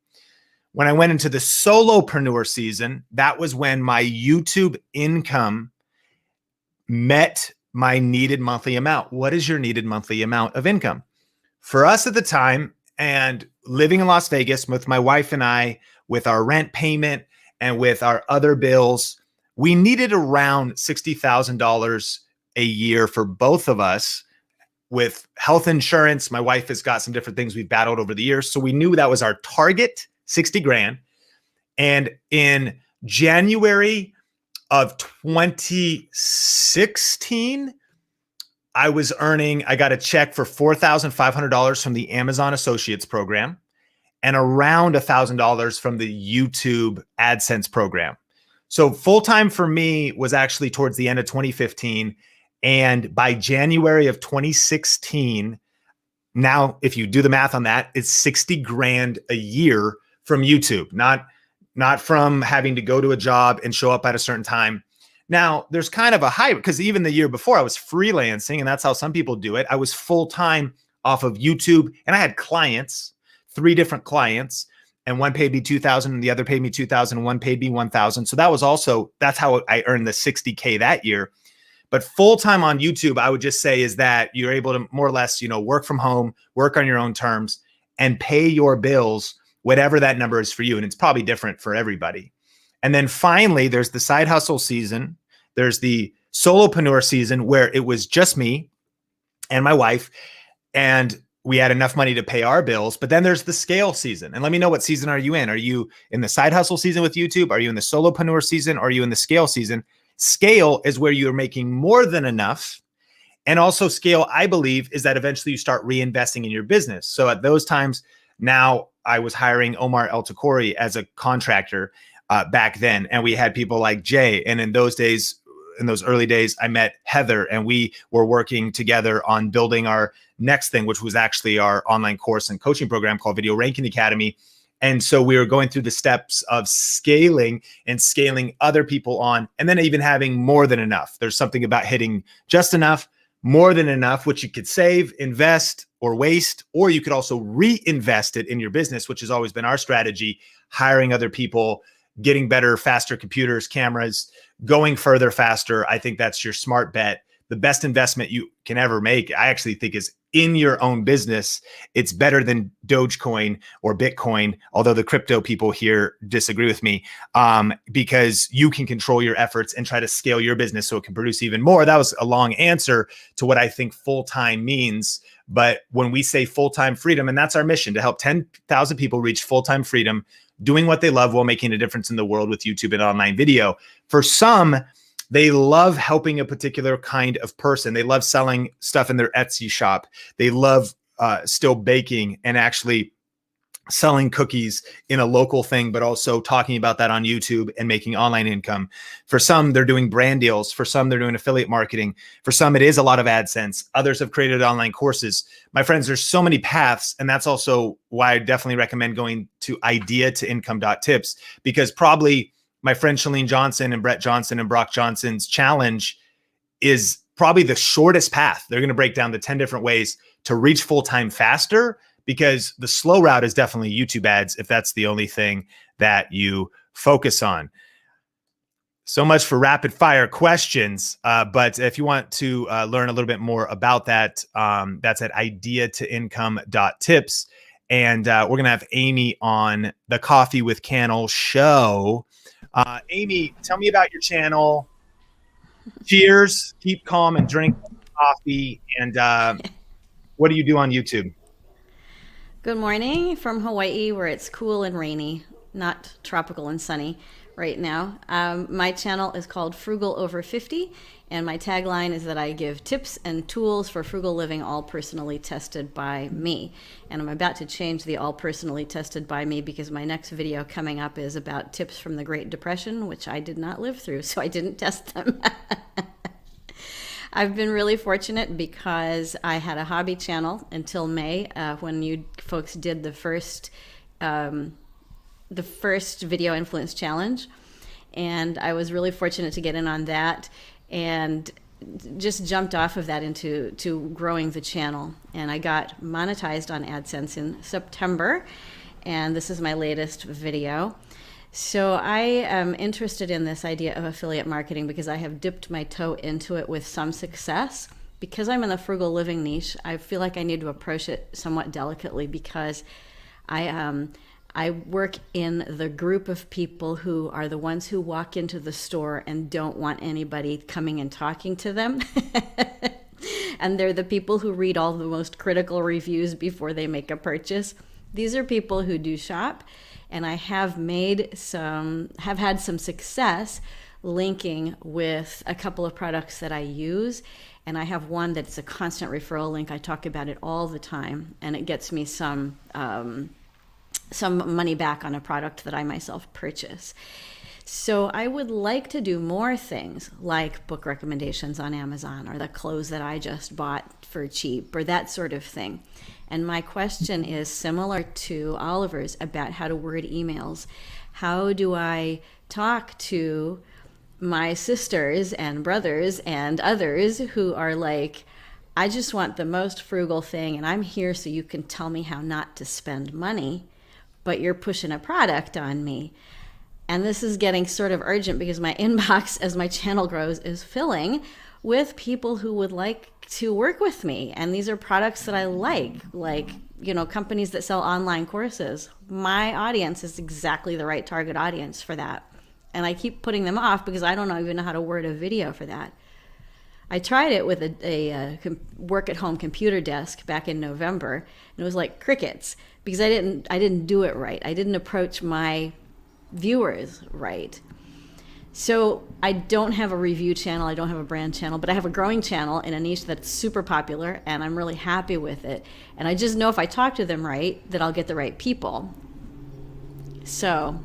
A: When I went into the solopreneur season, that was when my YouTube income met my needed monthly amount. What is your needed monthly amount of income? For us at the time, and living in Las Vegas with my wife and I, with our rent payment and with our other bills, we needed around $60,000 a year for both of us with health insurance. My wife has got some different things we've battled over the years. So we knew that was our target, 60 grand. And in January of 2016, I got a check for $4,500 from the Amazon Associates program and around $1,000 from the YouTube AdSense program. So full-time for me was actually towards the end of 2015. And by January of 2016, now, if you do the math on that, it's 60 grand a year from YouTube, not from having to go to a job and show up at a certain time. Now, there's kind of a high, because even the year before I was freelancing, and that's how some people do it. I was full-time off of YouTube, and I had clients, 3 different clients, and one paid me $2,000 and the other paid me $2,000 and one paid me $1,000. So that's how I earned the 60K that year. But full-time on YouTube, I would just say is that you're able to more or less, work from home, work on your own terms, and pay your bills, whatever that number is for you. And it's probably different for everybody. And then finally, there's the side hustle season. There's the solopreneur season where it was just me and my wife, and we had enough money to pay our bills. But then there's the scale season. And let me know, what season are you in? Are you in the side hustle season with YouTube? Are you in the solopreneur season? Or are you in the scale season? Scale is where you're making more than enough. And also scale, I believe, is that eventually you start reinvesting in your business. So at those times, now I was hiring Omar El Takori as a contractor back then. And we had people like Jay. And in those early days, I met Heather, and we were working together on building our next thing, which was actually our online course and coaching program called Video Ranking Academy. And so we were going through the steps of scaling and scaling other people on, and then even having more than enough. There's something about hitting just enough, more than enough, which you could save, invest, or waste, or you could also reinvest it in your business, which has always been our strategy, hiring other people, getting better, faster computers, cameras, going further faster. I think that's your smart bet. The best investment you can ever make, I actually think, is in your own business. It's better than Dogecoin or Bitcoin, although the crypto people here disagree with me, because you can control your efforts and try to scale your business so it can produce even more. That was a long answer to what I think full-time means. But when we say full-time freedom, and that's our mission, to help 10,000 people reach full-time freedom, doing what they love while making a difference in the world with YouTube and online video. For some, they love helping a particular kind of person. They love selling stuff in their Etsy shop. They love still baking and actually selling cookies in a local thing, but also talking about that on YouTube and making online income. For some, they're doing brand deals. For some, they're doing affiliate marketing. For some, it is a lot of AdSense. Others have created online courses. My friends, there's so many paths. And that's also why I definitely recommend going to idea-to-income.tips, because probably my friend Chalene Johnson and Brett Johnson and Brock Johnson's challenge is probably the shortest path. They're going to break down the 10 different ways to reach full-time faster, because the slow route is definitely YouTube ads if that's the only thing that you focus on. So much for rapid fire questions. But if you want to learn a little bit more about that, that's at idea-to-income.tips. And we're going to have Amy on the Coffee with Cannell show. Amy, tell me about your channel. Cheers, keep calm and drink coffee. And what do you do on YouTube?
C: Good morning from Hawaii, where it's cool and rainy, not tropical and sunny right now. My channel is called Frugal Over 50, and my tagline is that I give tips and tools for frugal living, all personally tested by me. And I'm about to change the all personally tested by me, because my next video coming up is about tips from the Great Depression, which I did not live through, so I didn't test them. I've been really fortunate because I had a hobby channel until May, when you folks did the first the first video influence challenge, and I was really fortunate to get in on that, and just jumped off of that into growing the channel. And I got monetized on AdSense in September, and this is my latest video. So I am interested in this idea of affiliate marketing because I have dipped my toe into it with some success. Because I'm in the frugal living niche, I feel like I need to approach it somewhat delicately, because I work in the group of people who are the ones who walk into the store and don't want anybody coming and talking to them. And they're the people who read all the most critical reviews before they make a purchase. These are people who do shop, and I have had some success linking with a couple of products that I use. And I have one that's a constant referral link. I talk about it all the time, and it gets me some money back on a product that I myself purchase. So I would like to do more things like book recommendations on Amazon, or the clothes that I just bought for cheap, or that sort of thing. And my question is similar to Oliver's about how to word emails. How do I talk to my sisters and brothers and others who are like, I just want the most frugal thing, and I'm here so you can tell me how not to spend money, but you're pushing a product on me. And this is getting sort of urgent because my inbox, as my channel grows, is filling with people who would like to work with me. And these are products that I like, companies that sell online courses. My audience is exactly the right target audience for that. And I keep putting them off because I don't even know how to word a video for that. I tried it with a work-at-home computer desk back in November, and it was like crickets because I didn't do it right. I didn't approach my viewers right. So I don't have a review channel. I don't have a brand channel, but I have a growing channel in a niche that's super popular, and I'm really happy with it. And I just know if I talk to them right, that I'll get the right people. So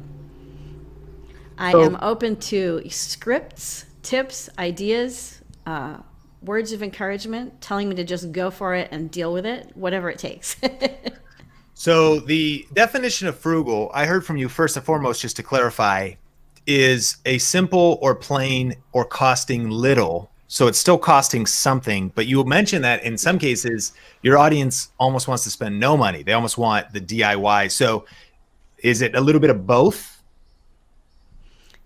C: I am open to scripts, tips, ideas, words of encouragement, telling me to just go for it and deal with it, whatever it takes.
A: So the definition of frugal, I heard from you first and foremost, just to clarify, is a simple or plain or costing little. So it's still costing something, but you mentioned that in some cases, your audience almost wants to spend no money. They almost want the DIY. So is it a little bit of both?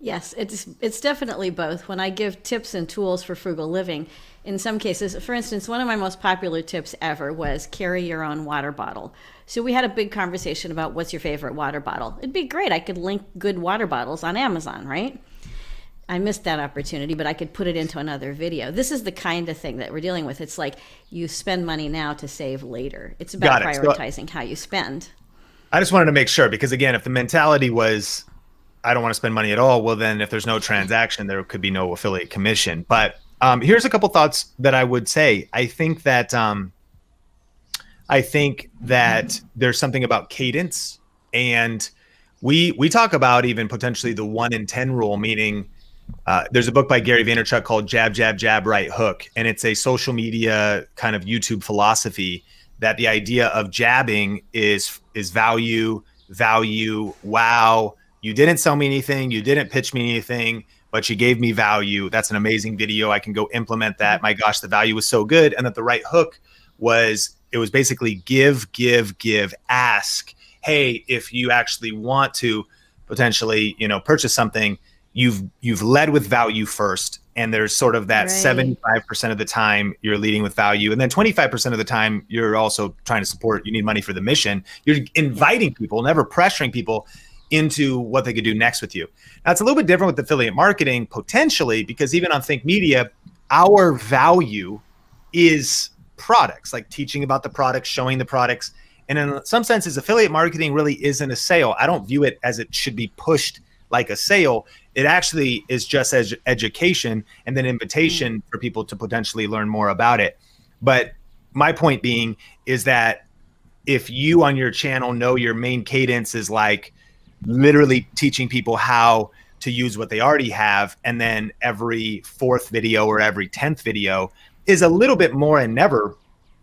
C: Yes, it's definitely both. When I give tips and tools for frugal living, in some cases, for instance, one of my most popular tips ever was carry your own water bottle. So we had a big conversation about what's your favorite water bottle. It'd be great. I could link good water bottles on Amazon, right? I missed that opportunity, but I could put it into another video. This is the kind of thing that we're dealing with. It's like you spend money now to save later. It's about prioritizing how you spend.
A: I just wanted to make sure, because again, if the mentality was, I don't want to spend money at all, well, then if there's no transaction, there could be no affiliate commission. But here's a couple thoughts that I would say. I think that there's something about cadence, and we talk about even potentially the 1 in 10 rule, meaning there's a book by Gary Vaynerchuk called Jab, Jab, Jab, Right Hook. And it's a social media kind of YouTube philosophy that the idea of jabbing is value, wow. You didn't sell me anything. You didn't pitch me anything, but you gave me value. That's an amazing video. I can go implement that. My gosh, the value was so good. And that the right hook was, it was basically give, ask. Hey, if you actually want to potentially, purchase something, you've led with value first. And there's sort of that 75% of the time you're leading with value. And then 25% of the time you're also trying to support, you need money for the mission. You're inviting people, never pressuring people into what they could do next with you. Now, it's a little bit different with affiliate marketing potentially, because even on Think Media, our value is products, like teaching about the products, showing the products. And in some senses, affiliate marketing really isn't a sale. I don't view it as it should be pushed like a sale. It actually is just as education and then invitation for people to potentially learn more about it. But my point being is that if you on your channel know your main cadence is like literally teaching people how to use what they already have, and then every 4th video or every 10th video is a little bit more, and never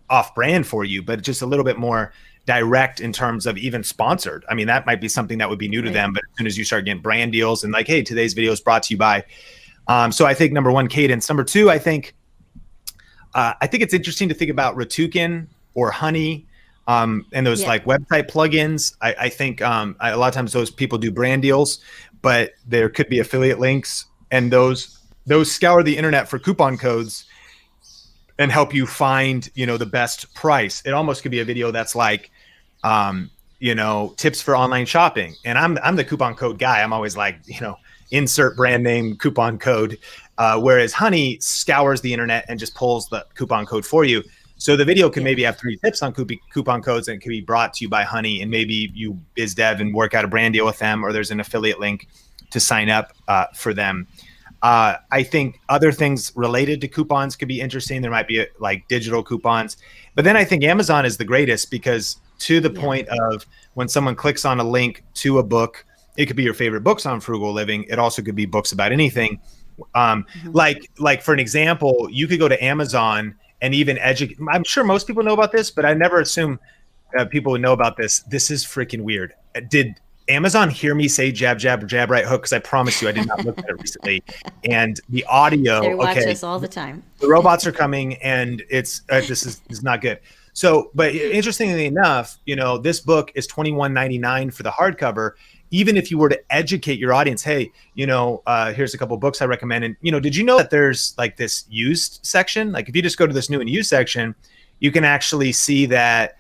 A: off brand for you, but just a little bit more direct in terms of even sponsored. I mean, that might be something that would be new to them, but as soon as you start getting brand deals and like, hey, today's video is brought to you by. So I think number one, cadence. Number two, I think it's interesting to think about Ratukin or Honey and those like website plugins. I think a lot of times those people do brand deals, but there could be affiliate links, and those scour the internet for coupon codes and help you find, the best price. It almost could be a video that's like, tips for online shopping. And I'm the coupon code guy. I'm always like, insert brand name coupon code. Whereas Honey scours the internet and just pulls the coupon code for you. So the video can maybe have 3 tips on coupon codes, and it can be brought to you by Honey. And maybe you biz dev and work out a brand deal with them, or there's an affiliate link to sign up for them. I think other things related to coupons could be interesting. There might be like digital coupons, but then I think Amazon is the greatest, because to the point of when someone clicks on a link to a book, it could be your favorite books on frugal living. It also could be books about anything. Like for an example, you could go to Amazon and even educate. I'm sure most people know about this, but I never assume people would know about this. This is freaking weird. Did Amazon hear me say jab, jab, jab, right hook? Because I promise you, I did not look at it recently. And the audio,
C: they watch us all the time.
A: The robots are coming, and it's this is not good. So, but interestingly enough, this book is $21.99 for the hardcover. Even if you were to educate your audience, hey, here's a couple of books I recommend. And, did you know that there's like this used section? Like if you just go to this new and used section, you can actually see that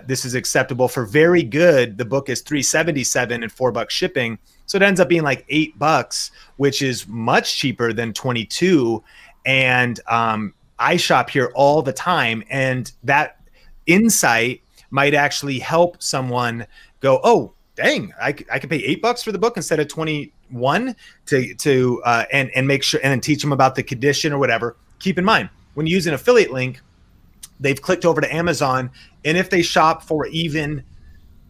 A: this is acceptable for very good. The book is $377 and $4 shipping. So it ends up being like $8, which is much cheaper than 22. And I shop here all the time. And that insight might actually help someone go, oh, dang, I could pay $8 for the book instead of 21 and make sure, and then teach them about the condition or whatever. Keep in mind, when you use an affiliate link, they've clicked over to Amazon, and if they shop for even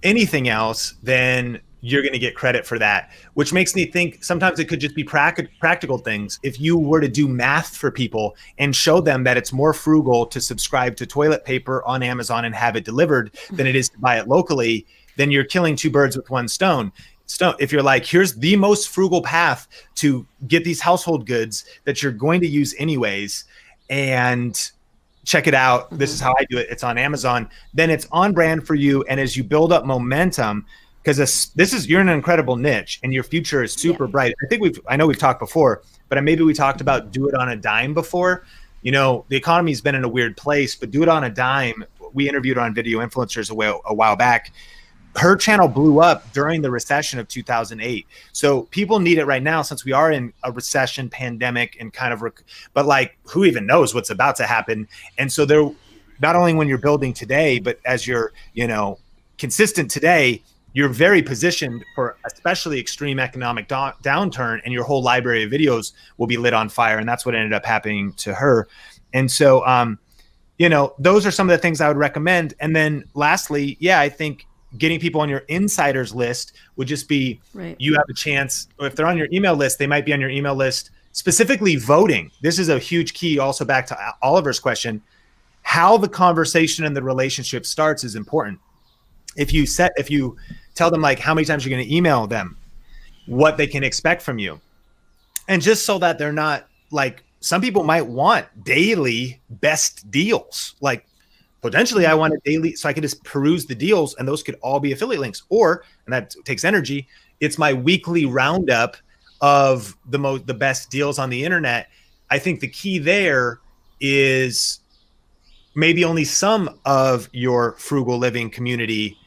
A: anything else, then you're going to get credit for that, which makes me think sometimes it could just be practical things. If you were to do math for people and show them that it's more frugal to subscribe to toilet paper on Amazon and have it delivered than it is to buy it locally, then you're killing 2 birds with 1 stone. If you're like, here's the most frugal path to get these household goods that you're going to use anyways, and check it out. This is how I do it. It's on Amazon. Then it's on brand for you. And as you build up momentum, because you're in an incredible niche and your future is super bright. I know we've talked before, but maybe we talked about do it on a dime before. The economy's been in a weird place, but do it on a dime. We interviewed her on Video Influencers a while back. Her channel blew up during the recession of 2008. So people need it right now, since we are in a recession, pandemic, and kind of, but like, who even knows what's about to happen? And so there, not only when you're building today, but as you're, consistent today, you're very positioned for especially extreme economic downturn, and your whole library of videos will be lit on fire. And that's what ended up happening to her. And so, those are some of the things I would recommend. And then lastly, I think getting people on your insiders list would just be, you have a chance, or if they're on your email list, they might be on your email list, specifically voting. This is a huge key, also back to Oliver's question. How the conversation and the relationship starts is important. If you tell them like how many times you're going to email them, what they can expect from you, and just so that they're not like, some people might want daily best deals. Like, potentially I want a daily, so I could just peruse the deals, and those could all be affiliate links. Or, and that takes energy, it's my weekly roundup of the best deals on the internet. I think the key there is maybe only some of your frugal living community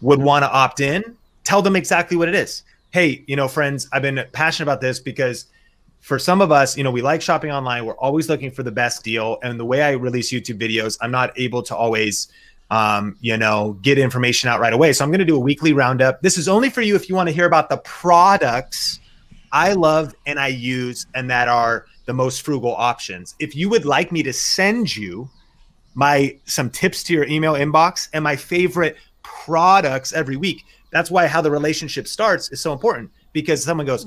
A: would want to opt in. Tell them exactly what it is. Hey, friends, I've been passionate about this because for some of us, we like shopping online. We're always looking for the best deal. And the way I release YouTube videos, I'm not able to always, get information out right away. So I'm going to do a weekly roundup. This is only for you if you want to hear about the products I love and I use and that are the most frugal options. If you would like me to send you some tips to your email inbox and my favorite products every week, that's why how the relationship starts is so important, because someone goes,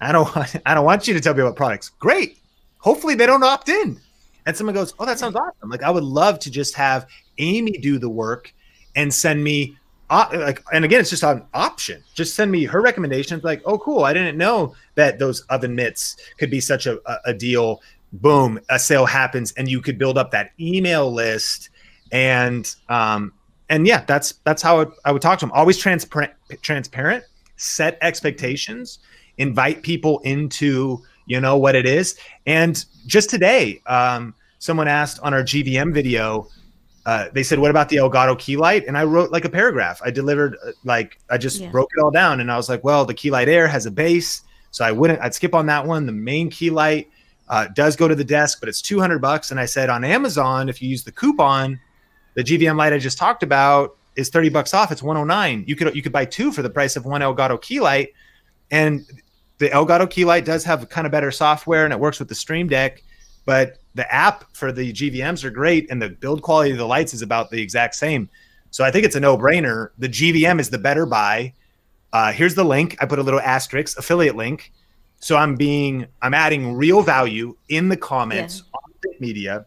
A: I don't want you to tell me about products. Great. Hopefully they don't opt in. And someone goes, oh, that sounds awesome. Like, I would love to just have Amy do the work and send me and again, it's just an option. Just send me her recommendations. Like, oh, cool. I didn't know that those oven mitts could be such a deal. Boom, a sale happens, and you could build up that email list. And yeah, that's how I would talk to them. Always transparent, set expectations, invite people into, what it is. And just today, someone asked on our GVM video, they said, what about the Elgato key light? And I wrote like a paragraph. I delivered, I just broke it all down. And I was like, well, the key light Air has a base, so I'd skip on that one. The main key light does go to the desk, but it's $200. And I said on Amazon, if you use the coupon, the GVM light I just talked about is $30 off. It's $109. You could buy two for the price of one Elgato key light. And the Elgato key light does have kind of better software, and it works with the Stream Deck, but the app for the GVMs are great, and the build quality of the lights is about the exact same. So I think it's a no-brainer. The GVM is the better buy. Here's the link. I put a little asterisk, affiliate link. So I'm adding real value in the comments on Fit Media,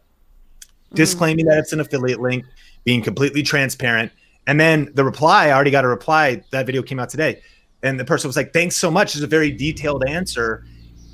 A: disclaiming that it's an affiliate link, being completely transparent. And then the reply, I already got a reply. That video came out today. And the person was like, thanks so much. It's a very detailed answer.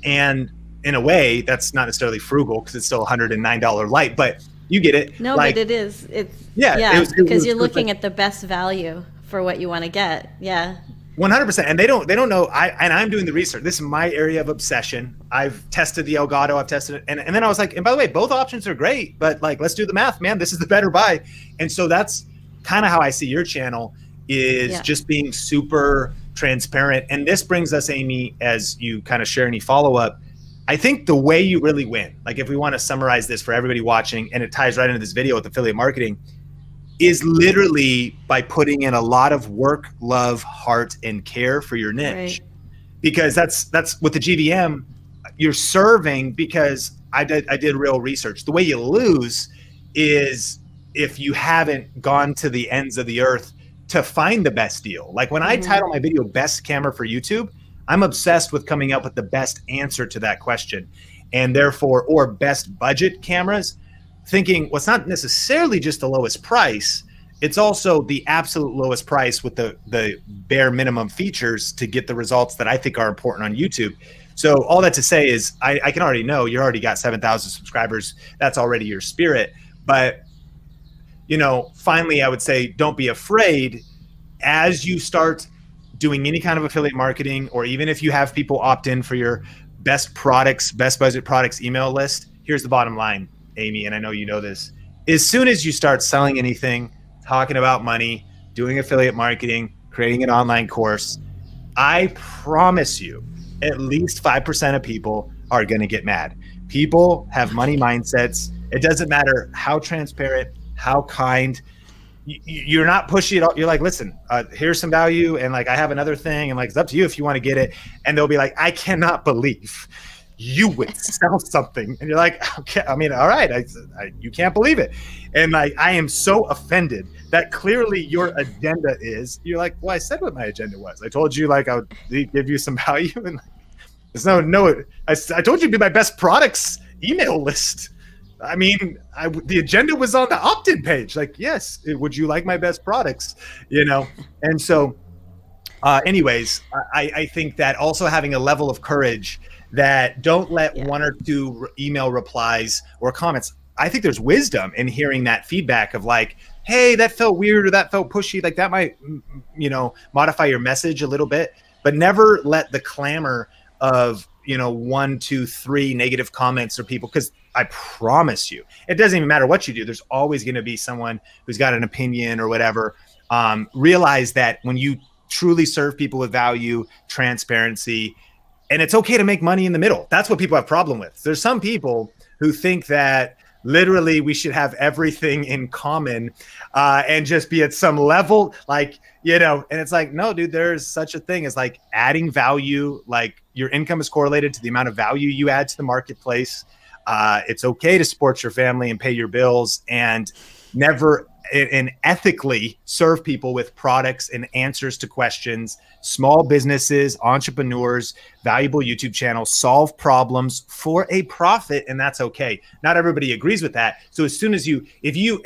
A: And in a way, that's not necessarily frugal because it's still a $109 light, but you get it.
C: No, but it is. It's because you're looking at the best value for what you want to get. Yeah.
A: 100%. And they don't know. I'm doing the research. This is my area of obsession. I've tested the Elgato. I've tested it. And then I was like, and by the way, both options are great, but let's do the math, man. This is the better buy. And so that's kind of how I see your channel is just being super transparent. And this brings us, Amy, as you kind of share any follow-up, I think the way you really win, if we want to summarize this for everybody watching, and it ties right into this video with affiliate marketing, is literally by putting in a lot of work, love, heart, and care for your niche. Right. Because that's with the GVM, you're serving, because I did real research. The way you lose is if you haven't gone to the ends of the earth to find the best deal. Like when I title my video Best Camera for YouTube, I'm obsessed with coming up with the best answer to that question. And therefore, or best budget cameras, thinking, well, it's not necessarily just the lowest price, it's also the absolute lowest price with the bare minimum features to get the results that I think are important on YouTube. So all that to say is I can already know you already got 7,000 subscribers. That's already your spirit. But, finally, I would say don't be afraid as you start doing any kind of affiliate marketing, or even if you have people opt in for your best budget products email list. Here's the bottom line, Amy, and I know you know this. As soon as you start selling anything, talking about money, doing affiliate marketing, creating an online course, I promise you at least 5% of people are going to get mad. People have money mindsets. It doesn't matter how transparent, how kind. You're not pushy at all. You're like, listen, here's some value, and I have another thing, and it's up to you if you want to get it. And they'll be like, I cannot believe you would sell something. And you're like, okay, I mean, all right, you can't believe it. And I am so offended that clearly your agenda is. You're like, well, I said what my agenda was. I told you I would give you some value, and there's no. I told you to be my best products email list. I mean, the agenda was on the opt-in page. Yes, would you like my best products? And so, anyways, I think that also having a level of courage that don't let one or two email replies or comments. I think there's wisdom in hearing that feedback of hey, that felt weird or that felt pushy. That might, modify your message a little bit, but never let the clamor of 1, 2, 3 negative comments or people, because I promise you, it doesn't even matter what you do. There's always going to be someone who's got an opinion or whatever. Realize that when you truly serve people with value, transparency, and it's okay to make money in the middle. That's what people have problem with. There's some people who think that literally we should have everything in common and just be at some level, and it's no, dude, there's such a thing as adding value. Your income is correlated to the amount of value you add to the marketplace. It's okay to support your family and pay your bills. And never and ethically serve people with products and answers to questions. Small businesses, entrepreneurs, valuable YouTube channels solve problems for a profit, and that's okay. Not everybody agrees with that. So as soon as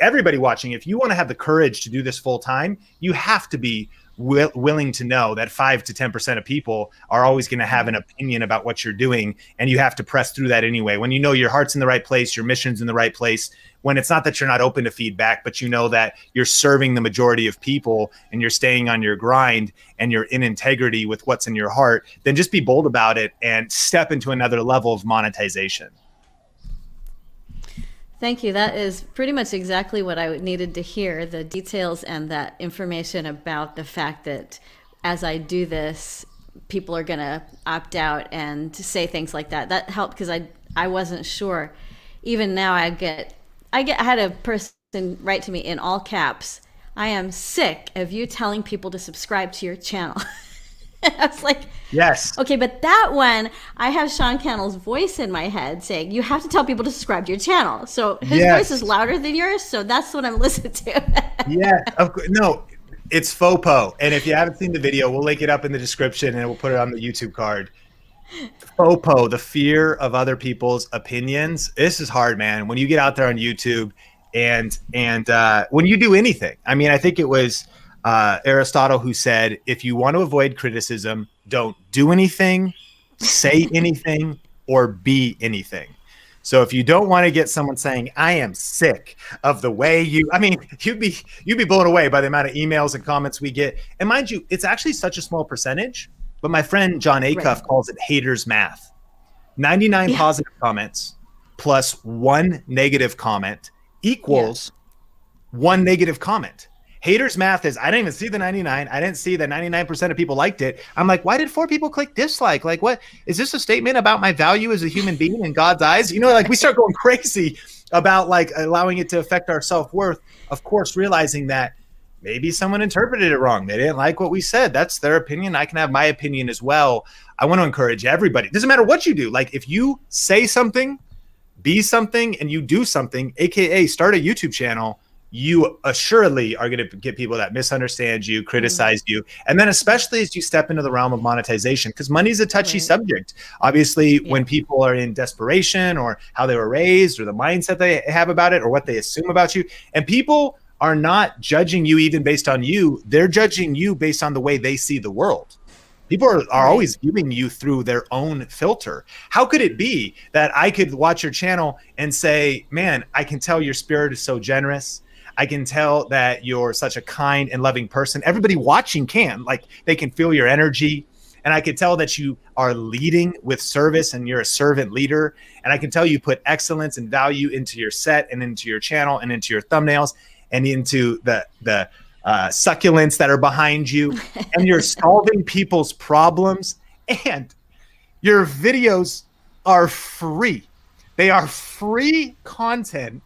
A: everybody watching, if you want to have the courage to do this full time, you have to be willing to know that 5 to 10% of people are always going to have an opinion about what you're doing, and you have to press through that anyway. When you know your heart's in the right place, your mission's in the right place, when it's not that you're not open to feedback, but you know that you're serving the majority of people and you're staying on your grind and you're in integrity with what's in your heart, then just be bold about it and step into another level of monetization.
C: Thank you. That is pretty much exactly what I needed to hear, the details and that information about the fact that as I do this, people are going to opt out and to say things like that. That helped because I wasn't sure. Even now I had a person write to me in all caps, "I am sick of you telling people to subscribe to your channel." I was like,
A: yes.
C: Okay, but that one, I have Sean Cannell's voice in my head saying, you have to tell people to subscribe to your channel. So his voice is louder than yours, so that's what I'm listening to.
A: Yeah, no, it's FOPO. And if you haven't seen the video, we'll link it up in the description and we'll put it on the YouTube card. FOPO, the fear of other people's opinions. This is hard, man. When you get out there on YouTube and when you do anything, I mean, I think it was Aristotle who said, if you want to avoid criticism, don't do anything, say anything, or be anything. So if you don't want to get someone saying, "I am sick of the way you," I mean, you'd be blown away by the amount of emails and comments we get. And mind you, it's actually such a small percentage, but my friend John Acuff calls it haters math. 99 positive comments plus 1 negative comment equals 1 negative comment. Haters math is, I didn't even see the 99. I didn't see that 99% of people liked it. I'm like, why did 4 people click dislike? Like, what is this a statement about my value as a human being in God's eyes? You know, like we start going crazy about like allowing it to affect our self-worth. Of course, realizing that maybe someone interpreted it wrong. They didn't like what we said. That's their opinion. I can have my opinion as well. I want to encourage everybody. It doesn't matter what you do. Like if you say something, be something, and you do something, AKA start a YouTube channel, you assuredly are going to get people that misunderstand you, criticize you. And then especially as you step into the realm of monetization, because money is a touchy subject. Obviously, when people are in desperation or how they were raised or the mindset they have about it or what they assume about you, and people are not judging you even based on you. They're judging you based on the way they see the world. People are always viewing you through their own filter. How could it be that I could watch your channel and say, man, I can tell your spirit is so generous. I can tell that you're such a kind and loving person. Everybody watching can, like they can feel your energy. And I can tell that you are leading with service and you're a servant leader. And I can tell you put excellence and value into your set and into your channel and into your thumbnails and into the succulents that are behind you. And you're solving people's problems. And your videos are free. They are free content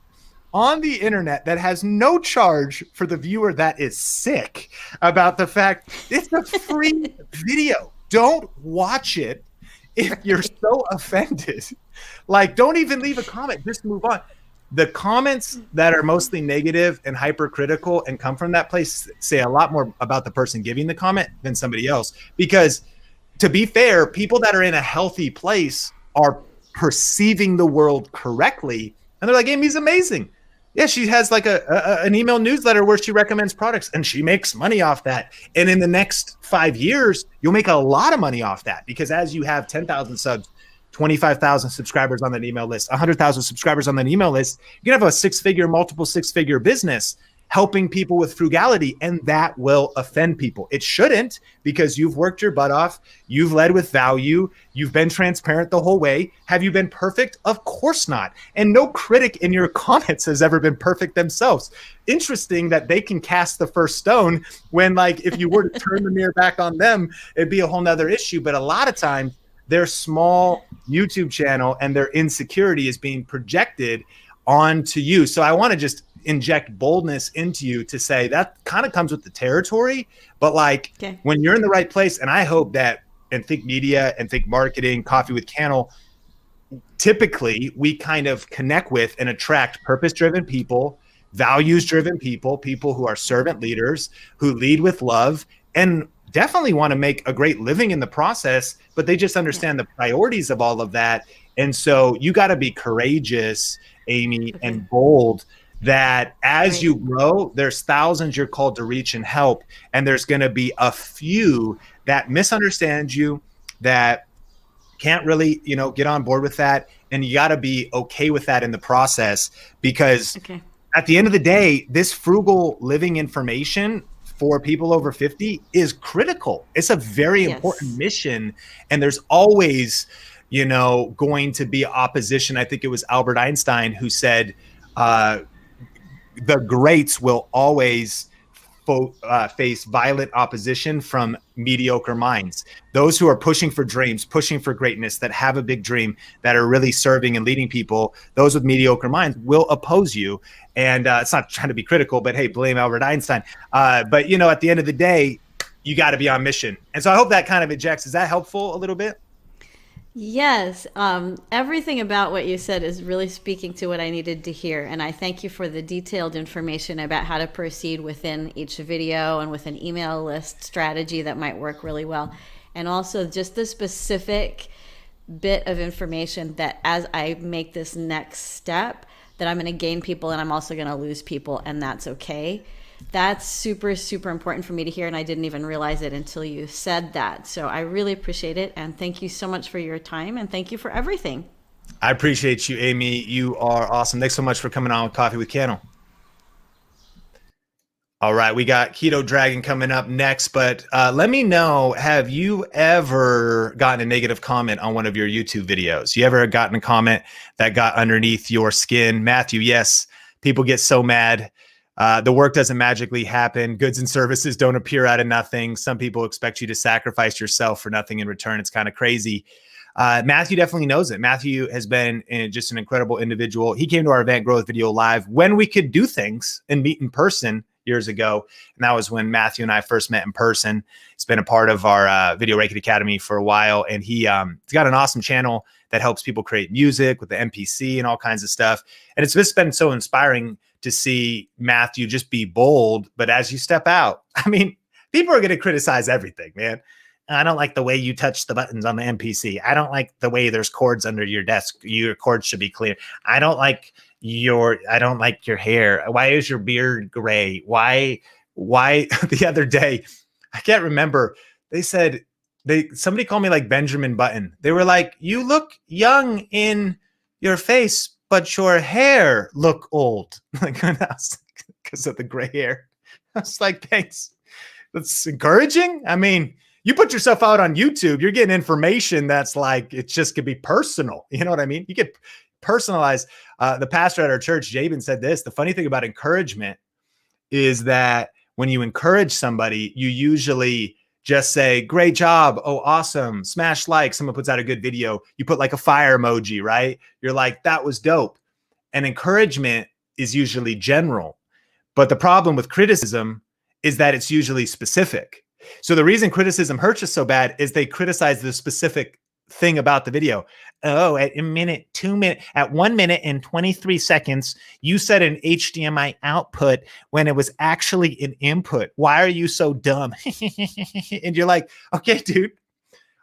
A: on the internet that has no charge for the viewer that is sick about the fact it's a free video. Don't watch it if you're so offended. Like, don't even leave a comment, just move on. The comments that are mostly negative and hypercritical and come from that place say a lot more about the person giving the comment than somebody else. Because to be fair, people that are in a healthy place are perceiving the world correctly. And they're like, Amy's amazing. Yeah, she has like an email newsletter where she recommends products and she makes money off that. And in the next 5 years, you'll make a lot of money off that because as you have 10,000 subs, 25,000 subscribers on that email list, 100,000 subscribers on that email list, you can have a multiple six-figure business helping people with frugality, and that will offend people. It shouldn't, because you've worked your butt off, you've led with value, you've been transparent the whole way. Have you been perfect? Of course not. And no critic in your comments has ever been perfect themselves. Interesting that they can cast the first stone when, like, if you were to turn the mirror back on them, it'd be a whole nother issue. But a lot of times, their small YouTube channel and their insecurity is being projected onto you. So I want to just inject boldness into you to say that kind of comes with the territory, but like when you're in the right place, and I hope that in Think Media and Think Marketing, Coffee with Cannell, typically we kind of connect with and attract purpose-driven people values-driven people, people who are servant leaders, who lead with love, and definitely want to make a great living in the process, but they just understand the priorities of all of that. And so you got to be courageous, Amy, and bold, that as you grow, there's thousands you're called to reach and help. And there's going to be a few that misunderstand you, that can't really, get on board with that. And you got to be okay with that in the process, because at the end of the day, this frugal living information for people over 50 is critical. It's a very important mission. And there's always, going to be opposition. I think it was Albert Einstein who said, the greats will always face violent opposition from mediocre minds. Those who are pushing for dreams, pushing for greatness, that have a big dream, that are really serving and leading people, those with mediocre minds will oppose you. And it's not trying to be critical, but hey, blame Albert Einstein. But, at the end of the day, you got to be on mission. And so I hope that kind of ejects. Is that helpful a little bit?
C: Yes, everything about what you said is really speaking to what I needed to hear. And I thank you for the detailed information about how to proceed within each video and with an email list strategy that might work really well. And also just the specific bit of information that as I make this next step, that I'm going to gain people and I'm also going to lose people, and that's okay. That's super, super important for me to hear, and I didn't even realize it until you said that. So I really appreciate it, and thank you so much for your time, and thank you for everything. I
A: appreciate you, Amy. You are awesome. Thanks so much for coming on with Coffee with Cannell. All right, we got Keto Dragon coming up next, but let me know, have you ever gotten a negative comment on one of your YouTube videos? You ever gotten a comment that got underneath your skin? Matthew, yes. People get so mad. The work doesn't magically happen. Goods and services don't appear out of nothing. Some people expect you to sacrifice yourself for nothing in return. It's kind of crazy. Matthew definitely knows it. Matthew has been just an incredible individual. He came to our event Growth Video Live when we could do things and meet in person years ago. And that was when Matthew and I first met in person. He's been a part of our Video Reiki Academy for a while. And he's got an awesome channel that helps people create music with the MPC and all kinds of stuff. And it's just been so inspiring to see Matthew just be bold. But as you step out, I mean, people are going to criticize everything, man. I don't like the way you touch the buttons on the MPC. I don't like the way there's cords under your desk. Your cords should be clear. I don't like your hair. Why is your beard gray? Why the other day, I can't remember. They said somebody called me like Benjamin Button. They were like, you look young in your face, but your hair look old. Like, because of the gray hair. I was like, thanks. That's encouraging. I mean, you put yourself out on YouTube, you're getting information that's like, it just could be personal. You know what I mean? You get personalized. The pastor at our church, Jabin, said this: the funny thing about encouragement is that when you encourage somebody, you usually just say, great job. Oh, awesome. Smash like. Someone puts out a good video. You put like a fire emoji, right? You're like, that was dope. And encouragement is usually general. But the problem with criticism is that it's usually specific. So the reason criticism hurts us so bad is they criticize the specific thing about the video. Oh, at 1 minute and 23 seconds, you said an HDMI output when it was actually an input. Why are you so dumb? And you're like, okay, dude,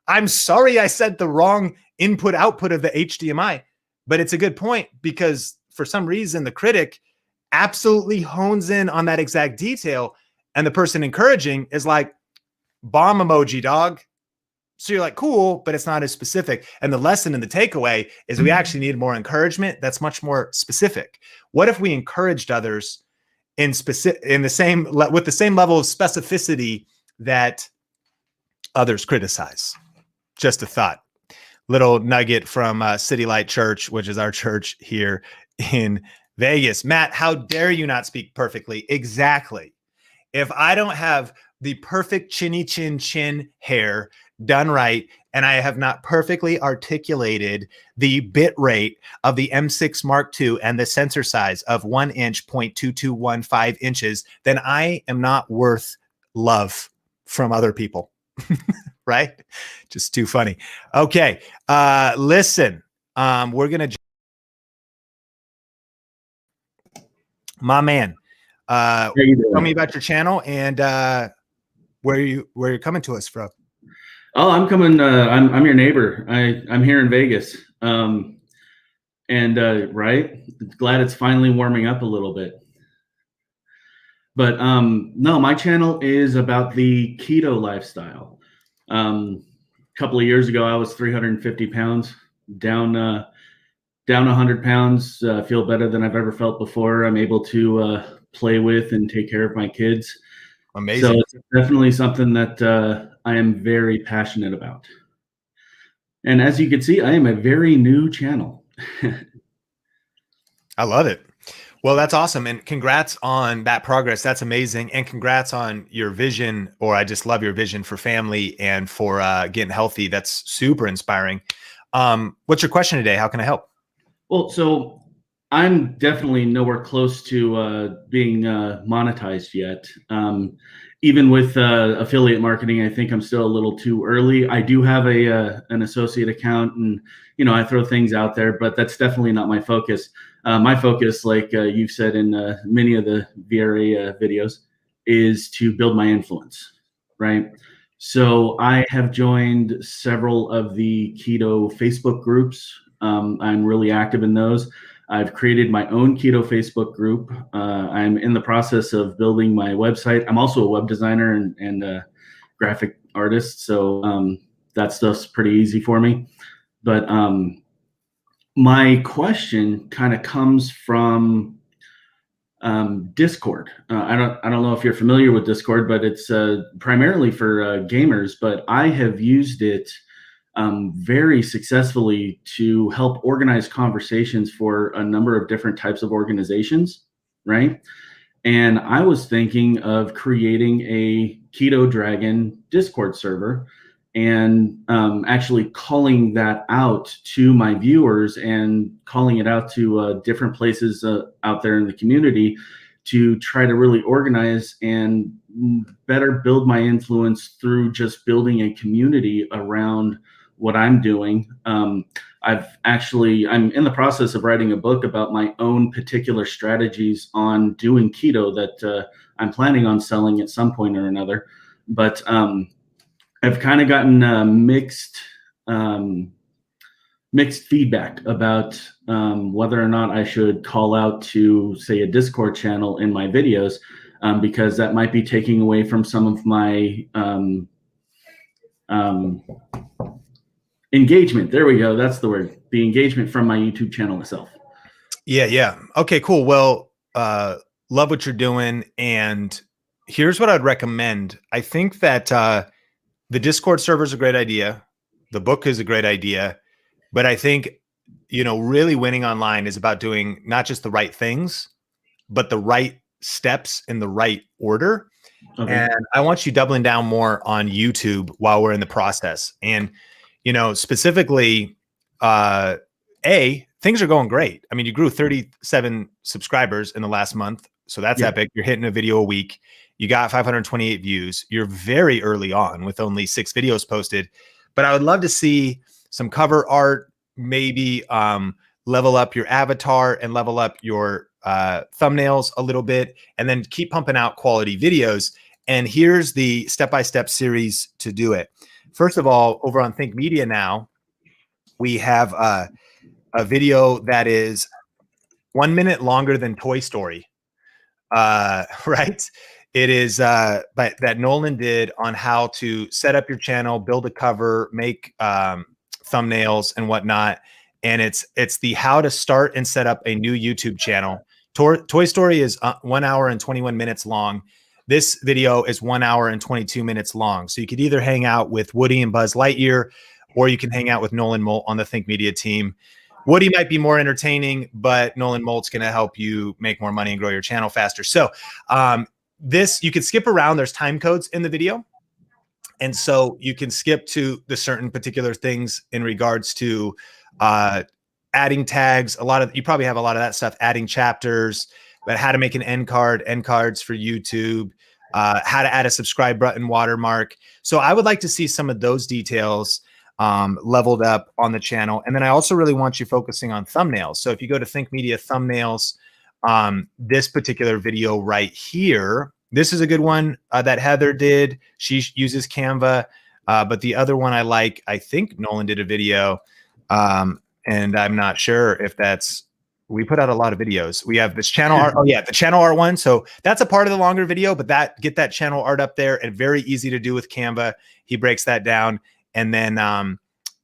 A: I'm sorry I said the wrong input output of the HDMI, but it's a good point, because for some reason the critic absolutely hones in on that exact detail, and the person encouraging is like, bomb emoji, dog. So you're like, cool, but it's not as specific. And the lesson and the takeaway is we actually need more encouragement that's much more specific. What if we encouraged others with the same level of specificity that others criticize? Just a thought. Little nugget from City Light Church, which is our church here in Vegas. Matt, how dare you not speak perfectly? Exactly. If I don't have the perfect chinny chin hair done right, and I have not perfectly articulated the bit rate of the M6 Mark II and the sensor size of 1 inch, 0.2215 inches, then I am not worth love from other people. Right? Just too funny. Okay. Listen, we're going to My man,
D: How you
A: tell
D: doing?
A: me about your channel and where you're coming to us from.
D: Oh, I'm coming. I'm your neighbor. I'm here in Vegas. Right, glad it's finally warming up a little bit. But no, my channel is about the keto lifestyle. A couple of years ago, I was 350 pounds, down 100 pounds. Feel better than I've ever felt before. I'm able to play with and take care of my kids.
A: Amazing.
D: So it's definitely something that I am very passionate about. And as you can see, I am a very new channel.
A: I love it. Well, that's awesome. And congrats on that progress. That's amazing. And congrats on your vision, or I just love your vision for family and for getting healthy. That's super inspiring. What's your question today? How can I help?
D: Well, so I'm definitely nowhere close to being monetized yet. Even with affiliate marketing, I think I'm still a little too early. I do have an associate account, and I throw things out there, but that's definitely not my focus. My focus, like you've said in many of the VRA videos, is to build my influence, right? So I have joined several of the keto Facebook groups. I'm really active in those. I've created my own keto Facebook group. I'm in the process of building my website. I'm also a web designer and a graphic artist, so that stuff's pretty easy for me. But my question kind of comes from Discord. I don't know if you're familiar with Discord, but it's primarily for gamers. But I have used it very successfully to help organize conversations for a number of different types of organizations, right? And I was thinking of creating a Keto Dragon Discord server and actually calling that out to my viewers and calling it out to different places out there in the community to try to really organize and better build my influence through just building a community around what I'm doing. I'm in the process of writing a book about my own particular strategies on doing keto that I'm planning on selling at some point or another. But I've kind of gotten mixed feedback about whether or not I should call out to, say, a Discord channel in my videos, because that might be taking away from some of my engagement. There we go. That's the word. The engagement from my YouTube channel itself.
A: Yeah. Okay, cool. Well, love what you're doing. And here's what I'd recommend. I think that the Discord server is a great idea. The book is a great idea. But I think, really winning online is about doing not just the right things, but the right steps in the right order. Okay. And I want you doubling down more on YouTube while we're in the process. And, specifically, things are going great. I mean, you grew 37 subscribers in the last month. So that's epic. You're hitting a video a week. You got 528 views. You're very early on with only 6 videos posted. But I would love to see some cover art, maybe level up your avatar and level up your thumbnails a little bit, and then keep pumping out quality videos. And here's the step-by-step series to do it. First of all, over on Think Media now, we have a video that is 1 minute longer than Toy Story, right? It is but that Nolan did on how to set up your channel, build a cover, make thumbnails and whatnot. And it's the how to start and set up a new YouTube channel. Toy Story is 1 hour and 21 minutes long. This video is 1 hour and 22 minutes long. So you could either hang out with Woody and Buzz Lightyear, or you can hang out with Nolan Molt on the Think Media team. Woody might be more entertaining, but Nolan Molt's going to help you make more money and grow your channel faster. So this, you can skip around. There's time codes in the video. And so you can skip to the certain particular things in regards to adding tags. You probably have a lot of that stuff, adding chapters, but how to make an end cards for YouTube, how to add a subscribe button watermark. So I would like to see some of those details leveled up on the channel. And then I also really want you focusing on thumbnails. So if you go to Think Media thumbnails, This particular video right here, this is a good one that Heather did. She uses Canva, but the other one I like, I think Nolan did a video, and I'm not sure if that's, we put out a lot of videos. We have this channel art. Oh yeah, the channel art one. So that's a part of the longer video, but get that channel art up there, and very easy to do with Canva. He breaks that down, and then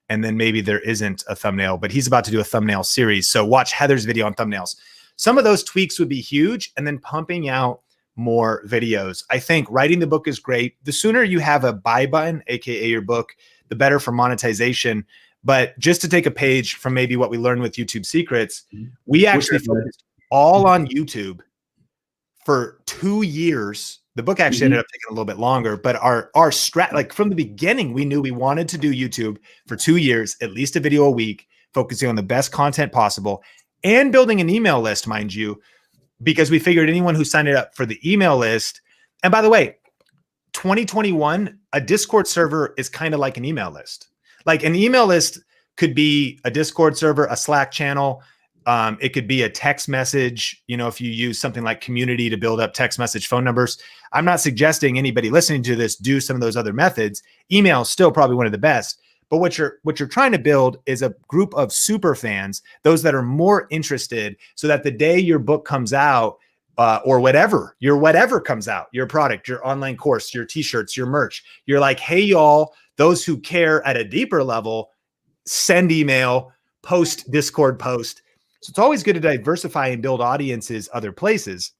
A: maybe there isn't a thumbnail, but he's about to do a thumbnail series. So watch Heather's video on thumbnails. Some of those tweaks would be huge, and then pumping out more videos. I think writing the book is great. The sooner you have a buy button, AKA your book, the better for monetization. But just to take a page from maybe what we learned with YouTube Secrets, we actually focused all on YouTube for 2 years. The book actually ended up taking a little bit longer, but our strat, like from the beginning, we knew we wanted to do YouTube for 2 years, at least a video a week, focusing on the best content possible and building an email list, mind you, because we figured anyone who signed up for the email list, and by the way, 2021, a Discord server is kind of like an email list. Like an email list could be a Discord server, a Slack channel. It could be a text message. You know, if you use something like Community to build up text message phone numbers. I'm not suggesting anybody listening to this do some of those other methods. Email is still probably one of the best. But what you're trying to build is a group of super fans, those that are more interested, so that the day your book comes out, or whatever comes out, your product, your online course, your t-shirts, your merch, you're like, hey, y'all, those who care at a deeper level, send email, post Discord post. So it's always good to diversify and build audiences other places.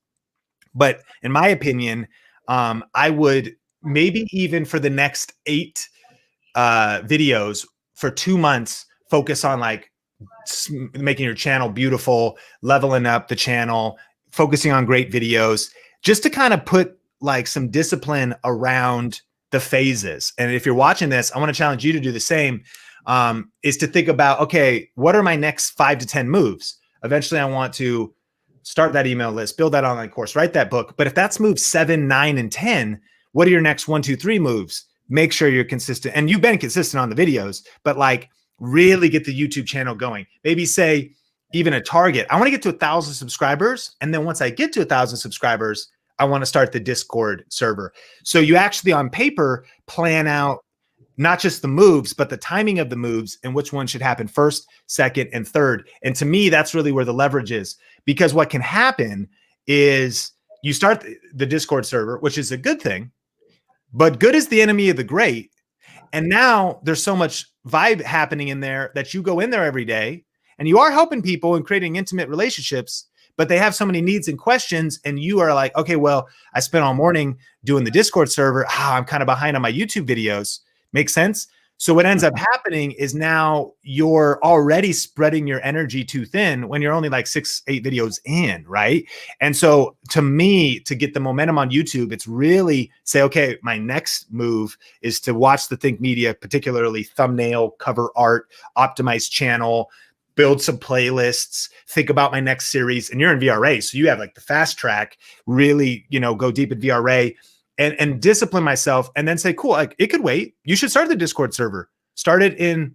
A: But in my opinion, I would maybe even for the next 8 videos for 2 months, focus on like making your channel beautiful, leveling up the channel, focusing on great videos, just to kind of put like some discipline around the phases. And if you're watching this, I want to challenge you to do the same, is to think about, okay, what are my next 5 to 10 moves? Eventually I want to start that email list, build that online course, write that book. But if that's move 7, 9, and 10, what are your next 1, 2, 3 moves? Make sure you're consistent. And you've been consistent on the videos, but like really get the YouTube channel going. Maybe say even a target. I want to get to 1,000 subscribers. And then once I get to 1,000 subscribers, I want to start the Discord server. So you actually on paper plan out not just the moves, but the timing of the moves and which one should happen first, second, and third. And to me, that's really where the leverage is, because what can happen is you start the Discord server, which is a good thing, but good is the enemy of the great. And now there's so much vibe happening in there that you go in there every day and you are helping people and creating intimate relationships, but they have so many needs and questions. And you are like, okay, well, I spent all morning doing the Discord server. I'm kind of behind on my YouTube videos. Makes sense? So what ends up happening is now you're already spreading your energy too thin when you're only like 6, 8 videos in, right? And so to me, to get the momentum on YouTube, it's really say, okay, my next move is to watch the Think Media, particularly thumbnail, cover art, optimize channel, build some playlists, think about my next series. And you're in VRA, so you have like the fast track, really, go deep in VRA. And discipline myself, and then say, cool, like it could wait. You should start the Discord server. Start it in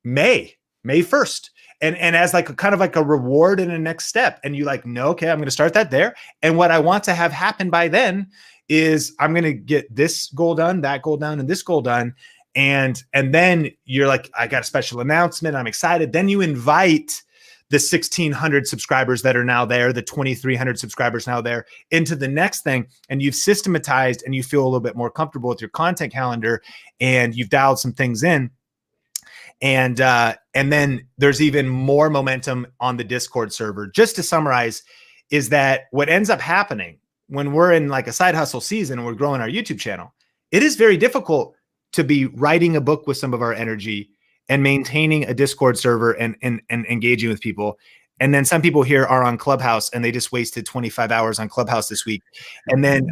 A: May 1st. And as like a kind of like a reward and a next step. And you like, no, okay, I'm going to start that there. And what I want to have happen by then is I'm going to get this goal done, that goal done, and this goal done. And then you're like, I got a special announcement. I'm excited. Then you invite the 1,600 subscribers that are now there, the 2,300 subscribers now there, into the next thing. And you've systematized and you feel a little bit more comfortable with your content calendar, and you've dialed some things in. And then there's even more momentum on the Discord server. Just to summarize, is that what ends up happening when we're in like a side hustle season and we're growing our YouTube channel, it is very difficult to be writing a book with some of our energy and maintaining a Discord server and engaging with people. And then some people here are on Clubhouse and they just wasted 25 hours on Clubhouse this week. And then,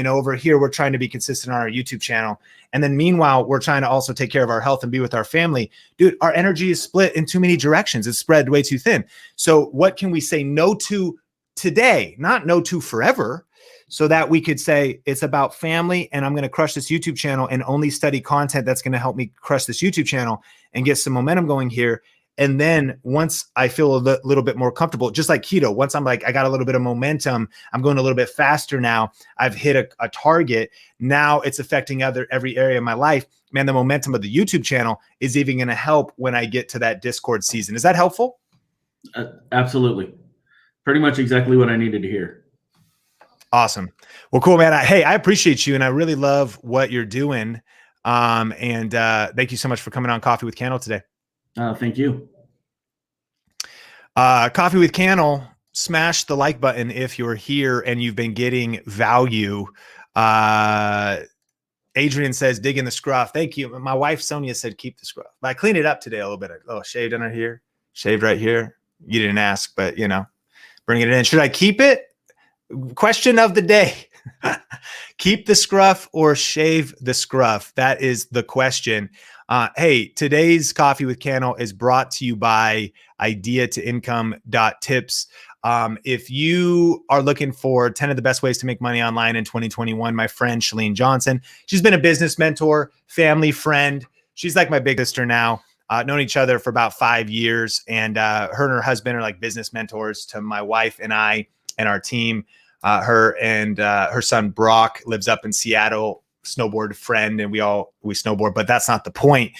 A: over here, we're trying to be consistent on our YouTube channel. And then meanwhile, we're trying to also take care of our health and be with our family. Dude, our energy is split in too many directions. It's spread way too thin. So what can we say no to today, not no to forever, so that we could say it's about family and I'm going to crush this YouTube channel and only study content that's going to help me crush this YouTube channel and get some momentum going here. And then once I feel a little bit more comfortable, just like keto, once I'm like, I got a little bit of momentum, I'm going a little bit faster now, I've hit a target. Now it's affecting every area of my life. Man, the momentum of the YouTube channel is even going to help when I get to that Discord season. Is that helpful?
D: Absolutely. Pretty much exactly what I needed to hear.
A: Awesome. Well, cool, man. Hey, I appreciate you, and I really love what you're doing. And thank you so much for coming on Coffee with Cannell today.
D: Thank you.
A: Coffee with Cannell, smash the like button if you're here and you've been getting value. Adrian says, dig in the scruff. Thank you. My wife, Sonia, said, keep the scruff. But I cleaned it up today a little bit. Oh, shaved under here, shaved right here. You didn't ask, but, bring it in. Should I keep it? Question of the day. Keep the scruff or shave the scruff? That is the question. Hey, today's Coffee with Cannell is brought to you by idea-to-income.tips. If you are looking for 10 of the best ways to make money online in 2021, my friend Chalene Johnson, she's been a business mentor, family friend. She's like my big sister now. Known each other for about 5 years, and her and her husband are like business mentors to my wife and I and our team. Her and her son Brock lives up in Seattle, snowboard friend, and we snowboard, but that's not the point.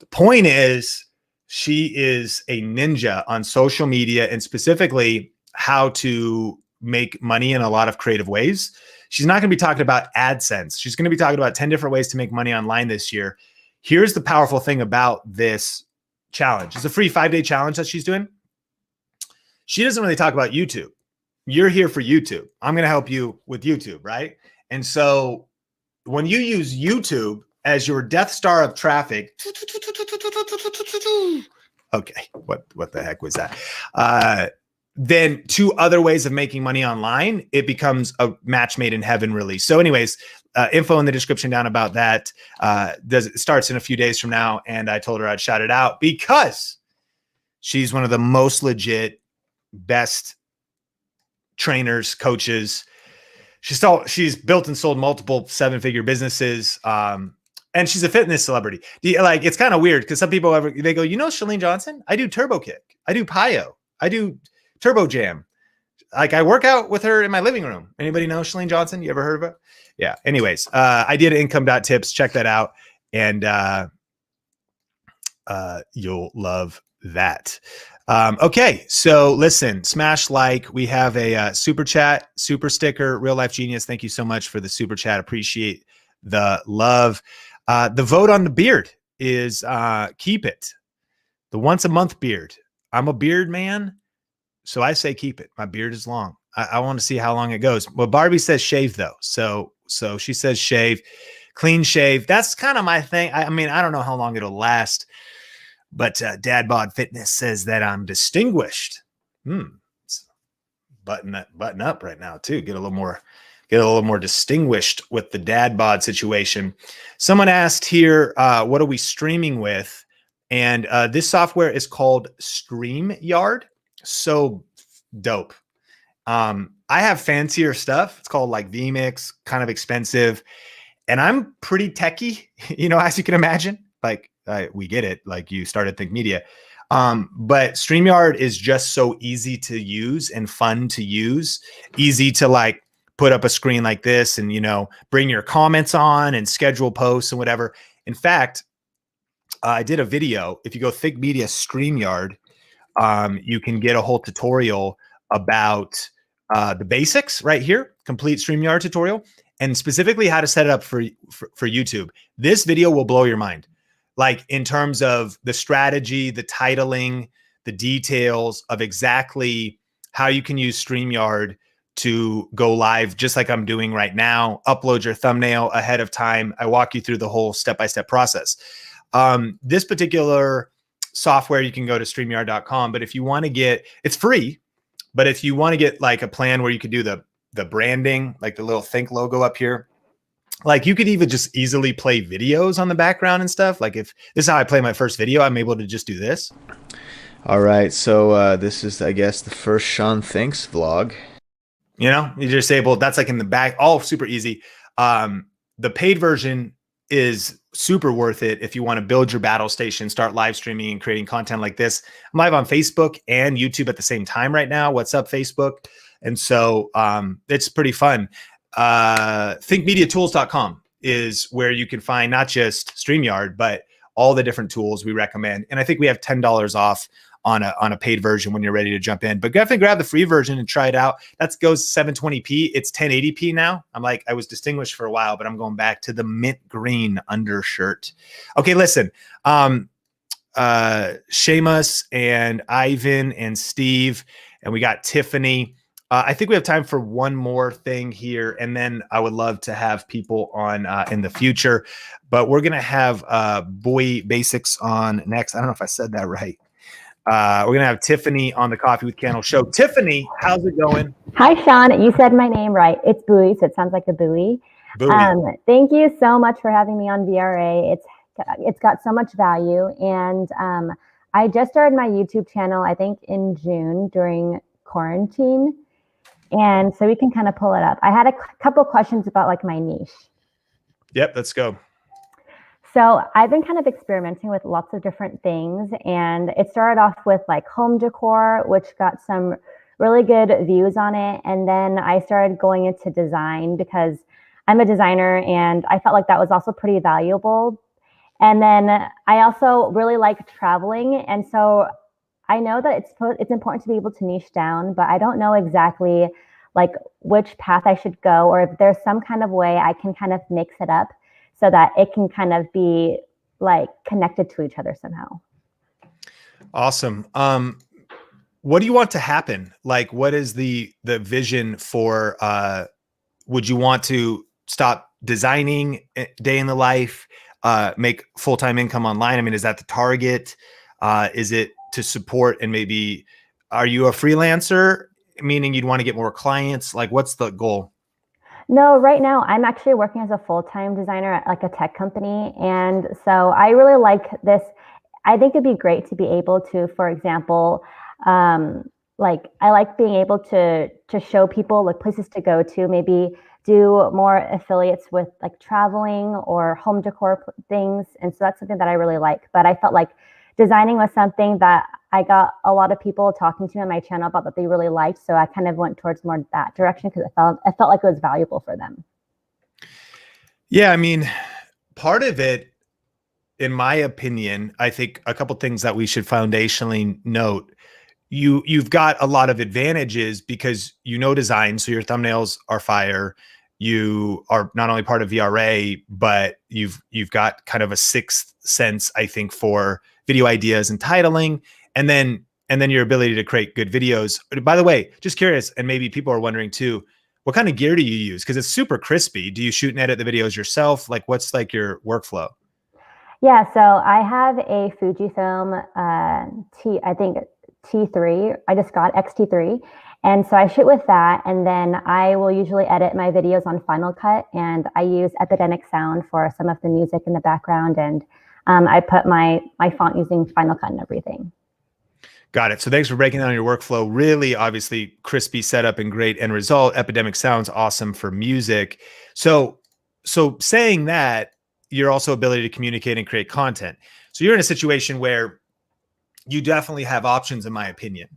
A: The point is she is a ninja on social media, and specifically how to make money in a lot of creative ways. She's not going to be talking about AdSense. She's going to be talking about 10 different ways to make money online this year. Here's the powerful thing about this challenge. It's a free 5-day challenge that she's doing. She doesn't really talk about YouTube. You're here for YouTube. I'm going to help you with YouTube, right? And so when you use YouTube as your Death Star of traffic, okay, what the heck was that? Then 2 other ways of making money online, it becomes a match made in heaven, really. So anyways, info in the description down about that. It starts in a few days from now, and I told her I'd shout it out because she's one of the most legit, best trainers, coaches. She's built and sold multiple 7-figure businesses. And she's a fitness celebrity. It's kind of weird because some people they go, Chalene Johnson? I do Turbo Kick. I do Pyo. I do Turbo Jam. I work out with her in my living room. Anybody know Chalene Johnson? You ever heard of it? Yeah. Anyways, idea-to-income.tips. Check that out. And you'll love that. Okay. So listen, smash like. We have a super chat, super sticker, Real Life Genius. Thank you so much for the super chat. Appreciate the love. The vote on the beard is keep it. The once a month beard. I'm a beard man, so I say keep it. My beard is long. I want to see how long it goes. Well, Barbie says shave though. So she says shave, clean shave. That's kind of my thing. I mean, I don't know how long it'll last, but Dad Bod Fitness says that I'm distinguished. Button up right now too. Get a little more distinguished with the Dad Bod situation. Someone asked here, what are we streaming with? And this software is called StreamYard. So dope. I have fancier stuff. It's called like vMix, kind of expensive. And I'm pretty techie, as you can imagine. We get it. Like you started Think Media. But StreamYard is just so easy to use and fun to use. Easy to put up a screen like this and, bring your comments on and schedule posts and whatever. In fact, I did a video. If you go Think Media StreamYard, you can get a whole tutorial about the basics right here, complete StreamYard tutorial, and specifically how to set it up for YouTube. This video will blow your mind. In terms of the strategy, the titling, the details of exactly how you can use StreamYard to go live, just like I'm doing right now. Upload your thumbnail ahead of time. I walk you through the whole step-by-step process. This particular software, you can go to StreamYard.com, but if you want to it's free, but if you want to get a plan where you could do the branding, the little Think logo up here, you could even just easily play videos on the background and stuff. If this is how I play my first video, I'm able to just do this.
E: All right, so this is, I guess, the first Sean Thinks vlog.
A: You're just able, that's in the back, all super easy. The paid version is super worth it if you want to build your battle station, start live streaming and creating content like this. I'm live on Facebook and YouTube at the same time right now. What's up, Facebook? And so it's pretty fun. Thinkmediatools.com is where you can find not just StreamYard, but all the different tools we recommend. And I think we have $10 off on a paid version when you're ready to jump in. But definitely grab the free version and try it out. That goes 720p. It's 1080p now. I was distinguished for a while, but I'm going back to the mint green undershirt. Okay, listen. Seamus and Ivan and Steve, and we got Tiffany. I think we have time for one more thing here, and then I would love to have people on in the future. But we're gonna have Boy Basics on next. I don't know if I said that right. We're gonna have Tiffany on the Coffee with Cannell show. Tiffany, how's it going?
F: Hi, Sean. You said my name right. It's Bowie, so it sounds like a buoy. Thank you so much for having me on VRA. It's got so much value, and I just started my YouTube channel, I think in June during quarantine, and so we can kind of pull it up. I had a couple questions about like my niche.
A: Yep, let's go.
F: So I've been kind of experimenting with lots of different things, and it started off with like home decor, which got some really good views on it. And then I started going into design because I'm a designer and I felt like that was also pretty valuable. And then I also really like traveling. And so I know that it's important to be able to niche down, but I don't know exactly like which path I should go, or if there's some kind of way I can kind of mix it up so that it can kind of be like connected to each other somehow.
A: Awesome. What do you want to happen? Like, what is the vision for, would you want to stop designing day in the life, make full-time income online? I mean, is that the target? Is it to support, and maybe, are you a freelancer, meaning you'd want to get more clients? Like, what's the goal?
F: No, right now I'm actually working as a full-time designer at like a tech company. And so I really like this. I think it'd be great to be able to, for example, like I like being able to show people like places to go to, maybe do more affiliates with like traveling or home decor things. And so that's something that I really like. But I felt like designing was something that I got a lot of people talking to me on my channel about that they really liked. So I kind of went towards more that direction because I felt like it was valuable for them.
A: Yeah, I mean, part of it, in my opinion, I think a couple things that we should foundationally note. You've got a lot of advantages because you know design, so your thumbnails are fire. You are not only part of VRA, but you've got kind of a sixth sense, I think, for video ideas and titling, and then your ability to create good videos. By the way, just curious, and maybe people are wondering too, what kind of gear do you use? Because it's super crispy. Do you shoot and edit the videos yourself? Like, what's like your workflow?
F: Yeah, so I have a Fujifilm I think T3. I just got XT3. And so I shoot with that, and then I will usually edit my videos on Final Cut, and I use Epidemic Sound for some of the music in the background, and I put my font using Final Cut and everything.
A: Got it. So thanks for breaking down your workflow. Really, obviously, crispy setup and great end result. Epidemic Sound's awesome for music. So saying that, your also ability to communicate and create content. So you're in a situation where you definitely have options, in my opinion.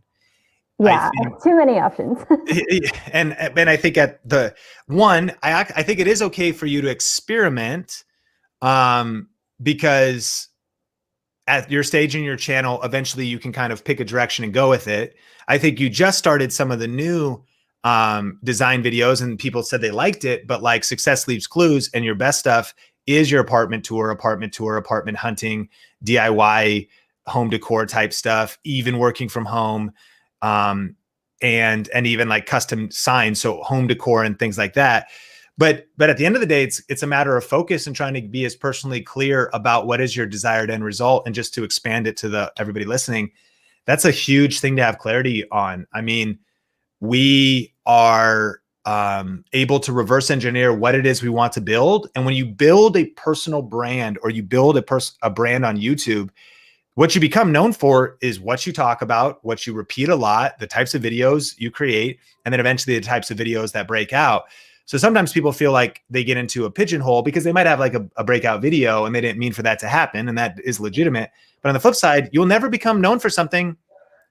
F: Yeah, too many options.
A: and I think at the one, I think it is okay for you to experiment, because at your stage in your channel, eventually you can kind of pick a direction and go with it. I think you just started some of the new design videos and people said they liked it, but like Success Leaves Clues and your best stuff is your apartment tour, apartment hunting, DIY, home decor type stuff, even working from home, and even like custom signs, so home decor and things like that. But at the end of the day, it's a matter of focus and trying to be as personally clear about what is your desired end result. And just to expand it to everybody listening, that's a huge thing to have clarity on. I mean, we are able to reverse engineer what it is we want to build. And when you build a personal brand, or you build a brand on YouTube, what you become known for is what you talk about, what you repeat a lot, the types of videos you create, and then eventually the types of videos that break out. So sometimes people feel like they get into a pigeonhole because they might have like a breakout video and they didn't mean for that to happen. And that is legitimate. But on the flip side, you'll never become known for something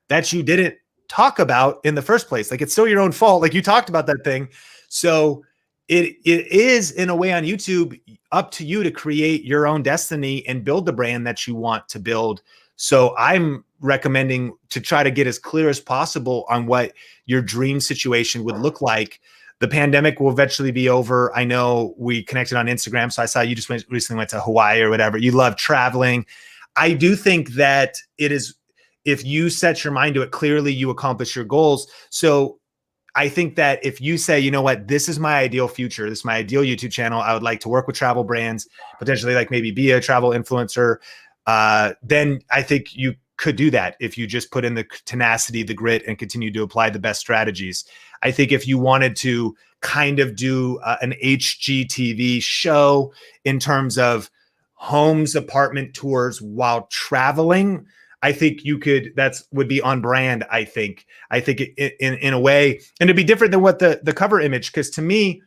A: that you didn't talk about in the first place. Like, it's still your own fault. Like, you talked about that thing. So it is, in a way, on YouTube, up to you to create your own destiny and build the brand that you want to build. So I'm recommending to try to get as clear as possible on what your dream situation would look like. The pandemic will eventually be over. I know we connected on Instagram, so I saw you just recently went to Hawaii or whatever. You love traveling. I do think that it is, if you set your mind to it, clearly you accomplish your goals. So I think that if you say, you know what, this is my ideal future, this is my ideal YouTube channel, I would like to work with travel brands, potentially like maybe be a travel influencer, then I think you could do that if you just put in the tenacity, the grit, and continue to apply the best strategies. I think if you wanted to kind of do an HGTV show in terms of homes, apartment tours while traveling, I think you could, would be on brand. I think in a way, and it'd be different than what the cover image, because to me,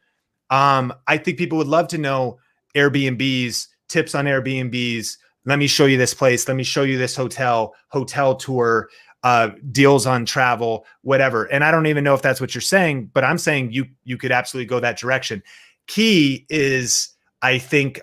A: I think people would love to know Airbnbs, tips on Airbnbs. Let me show you this place. Let me show you this hotel tour, deals on travel, whatever. And I don't even know if that's what you're saying, but I'm saying you could absolutely go that direction. Key is, I think,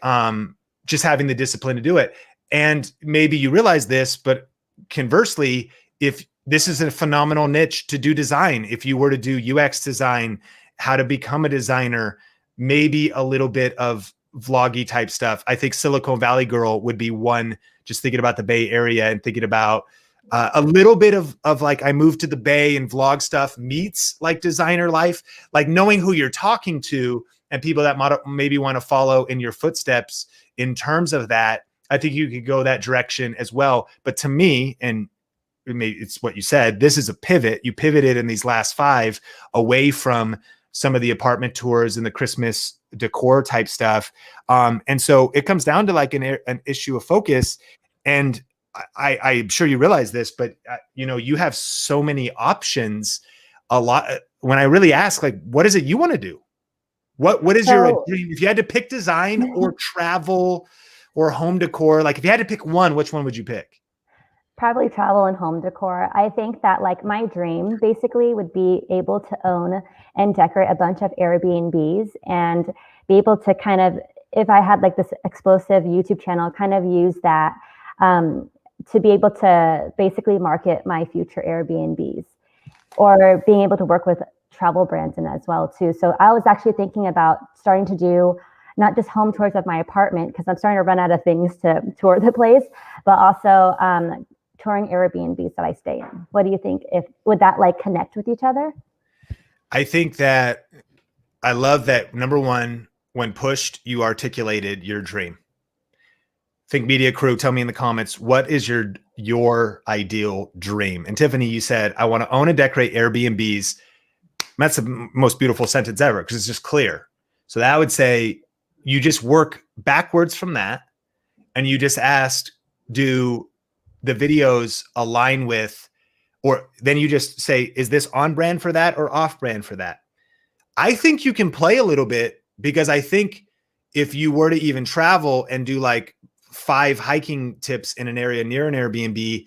A: just having the discipline to do it. And maybe you realize this, but conversely, if this is a phenomenal niche to do design, if you were to do UX design, how to become a designer, maybe a little bit of vloggy type stuff. I think Silicon Valley Girl would be one, just thinking about the Bay Area and thinking about a little bit of like, I moved to the Bay and vlog stuff meets like designer life, like knowing who you're talking to and people that maybe want to follow in your footsteps in terms of that. I think you could go that direction as well. But to me, and maybe it's what you said, this is a pivot. You pivoted in these last 5 away from some of the apartment tours and the Christmas decor type stuff. And so it comes down to like an issue of focus. And I'm sure you realize this, but you have so many options. A lot. When I really ask, like, what is it you want to do? What is your dream? If you had to pick design or travel or home decor, like if you had to pick one, which one would you pick?
F: Probably travel and home decor. I think that like my dream basically would be able to own and decorate a bunch of Airbnbs and be able to kind of, if I had like this explosive YouTube channel, kind of use that to be able to basically market my future Airbnbs, or being able to work with travel brands in as well too. So I was actually thinking about starting to do not just home tours of my apartment, because I'm starting to run out of things to tour the place, but also touring Airbnbs that I stay in. What do you think? Would that like connect with each other?
A: I think that I love that. Number one, when pushed, you articulated your dream. Think Media Crew, tell me in the comments, what is your ideal dream? And Tiffany, you said, I want to own and decorate Airbnbs. That's the most beautiful sentence ever because it's just clear. So that would say you just work backwards from that and you just asked, do the videos align with, or then you just say, is this on brand for that or off brand for that? I think you can play a little bit, because I think if you were to even travel and do like 5 hiking tips in an area near an Airbnb,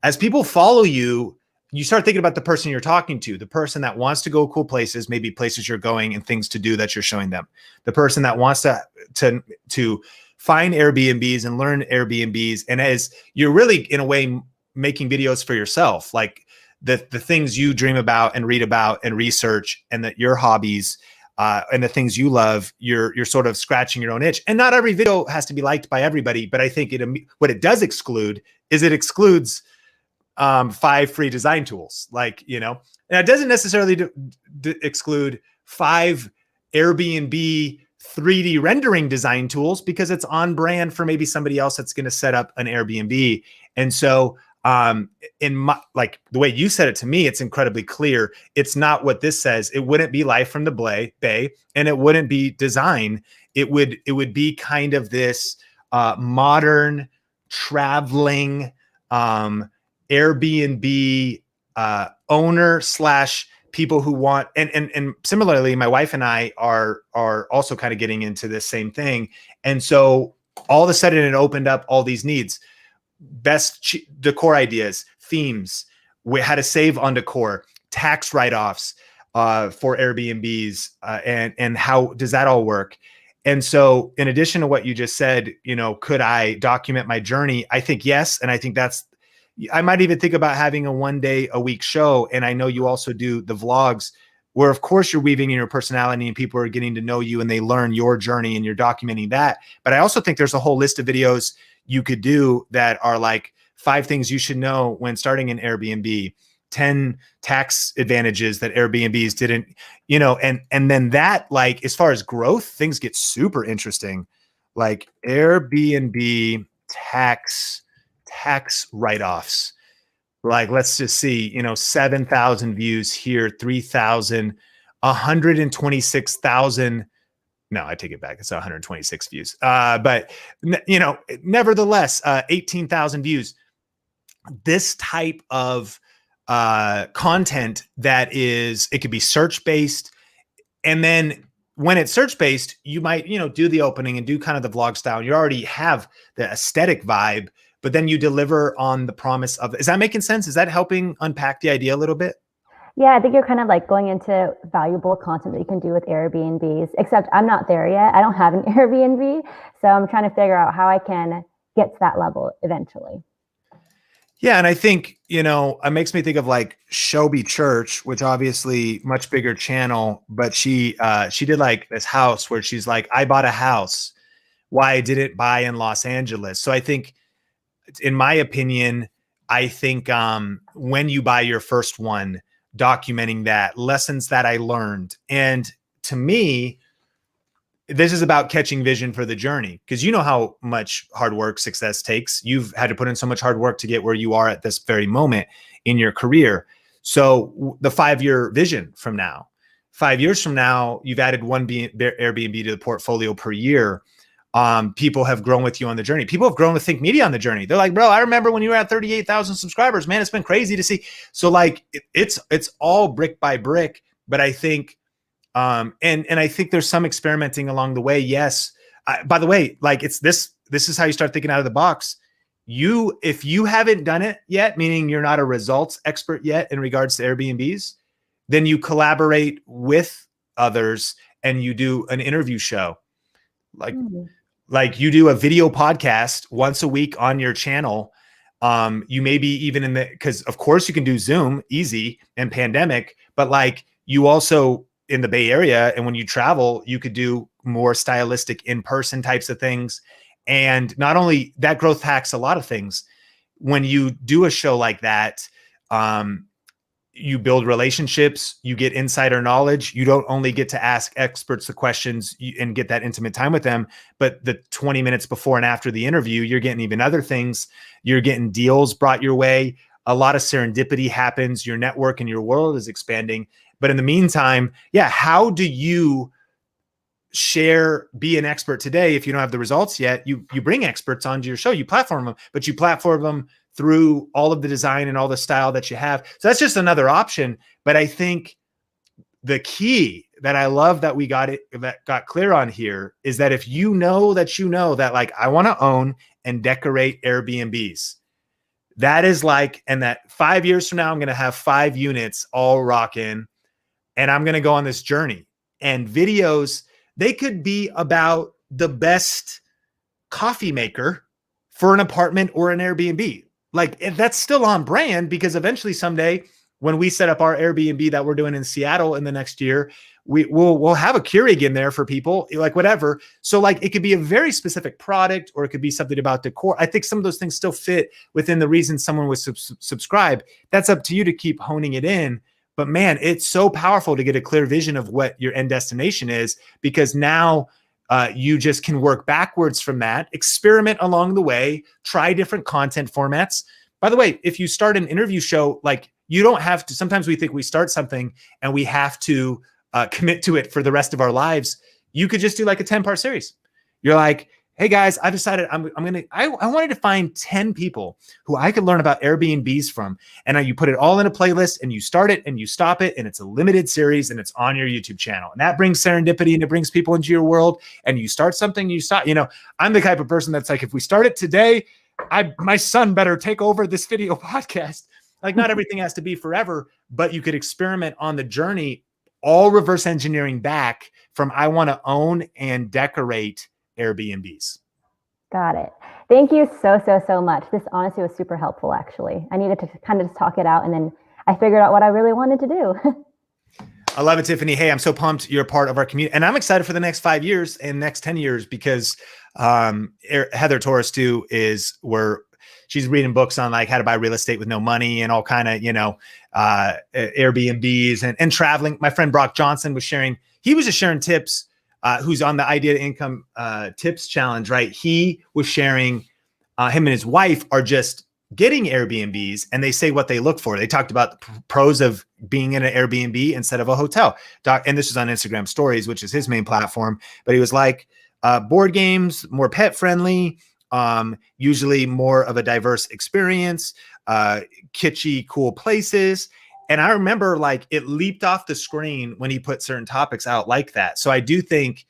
A: as people follow you, you start thinking about the person you're talking to, the person that wants to go cool places, maybe places you're going and things to do that you're showing them, the person that wants to find Airbnbs and learn Airbnbs. And as you're really in a way making videos for yourself, like the things you dream about and read about and research, and that your hobbies and the things you love, you're sort of scratching your own itch. And not every video has to be liked by everybody, but I think what it does exclude is it excludes 5 free design tools, like, and it doesn't necessarily exclude 5 Airbnb 3D rendering design tools, because it's on brand for maybe somebody else that's going to set up an Airbnb. And so in my, like the way you said it to me, it's incredibly clear. It's not what this says. It wouldn't be life from the Bay, and it wouldn't be design. It would be kind of this modern traveling Airbnb owner / people who want, and similarly, my wife and I are also kind of getting into this same thing. And so all of a sudden it opened up all these needs, best decor ideas, themes, how to save on decor, tax write-offs for Airbnbs, and how does that all work? And so in addition to what you just said, could I document my journey? I think yes. And I think I might even think about having a 1 day a week show. And I know you also do the vlogs where of course you're weaving in your personality and people are getting to know you and they learn your journey and you're documenting that. But I also think there's a whole list of videos you could do that are like 5 things you should know when starting an Airbnb, 10 tax advantages that Airbnbs didn't, and then that, like, as far as growth, things get super interesting. Like Airbnb tax write-offs. Like, let's just see, 7,000 views here, 3,000, 126,000. No, I take it back. It's 126 views. But nevertheless, 18,000 views. This type of content it could be search-based. And then when it's search-based, you might, do the opening and do kind of the vlog style. You already have the aesthetic vibe, but then you deliver on the promise of, is that making sense? Is that helping unpack the idea a little bit?
F: Yeah, I think you're kind of like going into valuable content that you can do with Airbnbs, except I'm not there yet. I don't have an Airbnb. So I'm trying to figure out how I can get to that level eventually.
A: Yeah. And I think, it makes me think of like Shobi Church, which obviously much bigger channel, but she did like this house where she's like, I bought a house. Why I didn't buy in Los Angeles. So I think, in my opinion, when you buy your first one, documenting that, lessons that I learned. And to me, this is about catching vision for the journey, because you know how much hard work success takes. You've had to put in so much hard work to get where you are at this very moment in your career. So the 5-year vision from now, 5 years from now, you've added one Airbnb to the portfolio per year. People have grown with you on the journey. People have grown with Think Media on the journey. They're like, bro, I remember when you were at 38,000 subscribers, man, it's been crazy to see. So like, it's all brick by brick, but I think, and I think there's some experimenting along the way. Yes. By the way, like this is how you start thinking out of the box. If you haven't done it yet, meaning you're not a results expert yet in regards to Airbnbs, then you collaborate with others and you do an interview show. Like you do a video podcast once a week on your channel. You maybe even because of course you can do Zoom easy and pandemic, but like you also in the Bay Area, and when you travel, you could do more stylistic in-person types of things. And not only that, growth hacks a lot of things. When you do a show like that, you build relationships, you get insider knowledge. You don't only get to ask experts the questions and get that intimate time with them, but the 20 minutes before and after the interview, you're getting even other things. You're getting deals brought your way. A lot of serendipity happens. Your network and your world is expanding. But in the meantime, how do you be an expert today if you don't have the results yet? You bring experts onto your show, you platform them, but you platform them through all of the design and all the style that you have. So that's just another option. But I think the key that I love that we got clear on here is that if you know that like, I want to own and decorate Airbnbs, that is like, and that 5 years from now, I'm going to have 5 units all rocking and I'm going to go on this journey. And videos, they could be about the best coffee maker for an apartment or an Airbnb. Like that's still on brand, because eventually someday when we set up our Airbnb that we're doing in Seattle in the next year, we'll have a Keurig in there for people, like whatever. So like it could be a very specific product, or it could be something about decor. I think some of those things still fit within the reason someone would subscribe. That's up to you to keep honing it in. But man, it's so powerful to get a clear vision of what your end destination is, because now you just can work backwards from that, experiment along the way, try different content formats. By the way, if you start an interview show, like you don't have to, sometimes we think we start something and we have to commit to it for the rest of our lives. You could just do like a 10-part series. You're like, hey guys, I've decided I wanted to find 10 people who I could learn about Airbnbs from. And you put it all in a playlist and you start it and you stop it. And it's a limited series and it's on your YouTube channel. And that brings serendipity and it brings people into your world. And you start something, you stop, I'm the type of person that's like, if we start it today, my son better take over this video podcast. Like not everything has to be forever, but you could experiment on the journey, all reverse engineering back from I want to own and decorate Airbnbs.
F: Got it. Thank you so much. This honestly was super helpful, actually. I needed to kind of just talk it out, and then I figured out what I really wanted to do.
A: I love it, Tiffany. Hey, I'm so pumped you're part of our community. And I'm excited for the next 5 years and next 10 years because Heather Torres too is where she's reading books on like how to buy real estate with no money and all kind of, Airbnbs and traveling. My friend Brock Johnson was sharing, he was just sharing tips, who's on the Idea to Income Tips Challenge, right? He was sharing, him and his wife are just getting Airbnbs and they say what they look for. They talked about the pros of being in an Airbnb instead of a hotel. And this was on Instagram Stories, which is his main platform. But he was like, board games, more pet friendly, usually more of a diverse experience, kitschy, cool places. And I remember like it leaped off the screen when he put certain topics out like that. So I do think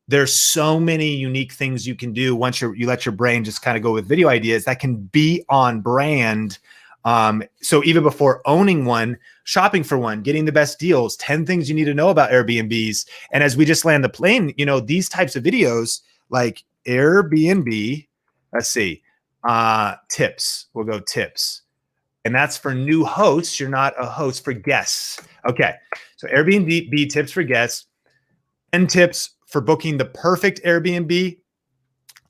A: there's so many unique things you can do once you let your brain just kind of go with video ideas that can be on brand. So even before owning one, shopping for one, getting the best deals, 10 things you need to know about Airbnbs. And as we just land the plane, these types of videos like Airbnb, let's see, tips, we'll go tips. And that's for new hosts. You're not a host, for guests. Okay. So Airbnb tips for guests and tips for booking the perfect Airbnb.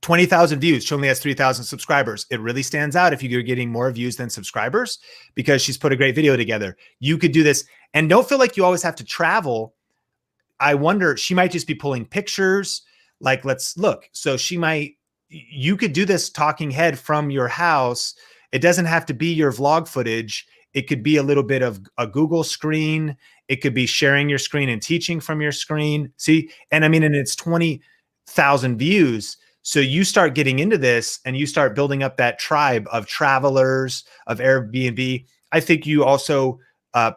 A: 20,000 views. She only has 3,000 subscribers. It really stands out if you're getting more views than subscribers because she's put a great video together. You could do this and don't feel like you always have to travel. I wonder, she might just be pulling pictures. Like, let's look. So you could do this talking head from your house. It doesn't have to be your vlog footage. It could be a little bit of a Google screen. It could be sharing your screen and teaching from your screen. See, and it's 20,000 views. So you start getting into this and you start building up that tribe of travelers, of Airbnb. I think you also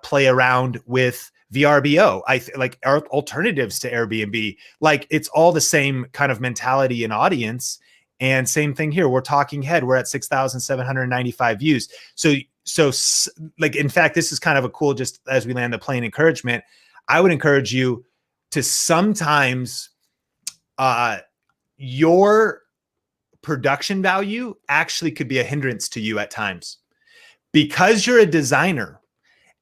A: play around with VRBO. Like alternatives to Airbnb. Like it's all the same kind of mentality and audience. And same thing here. We're talking head. We're at 6,795 views. So like, in fact, this is kind of a cool, just as we land the plane encouragement, I would encourage you to sometimes your production value actually could be a hindrance to you at times because you're a designer.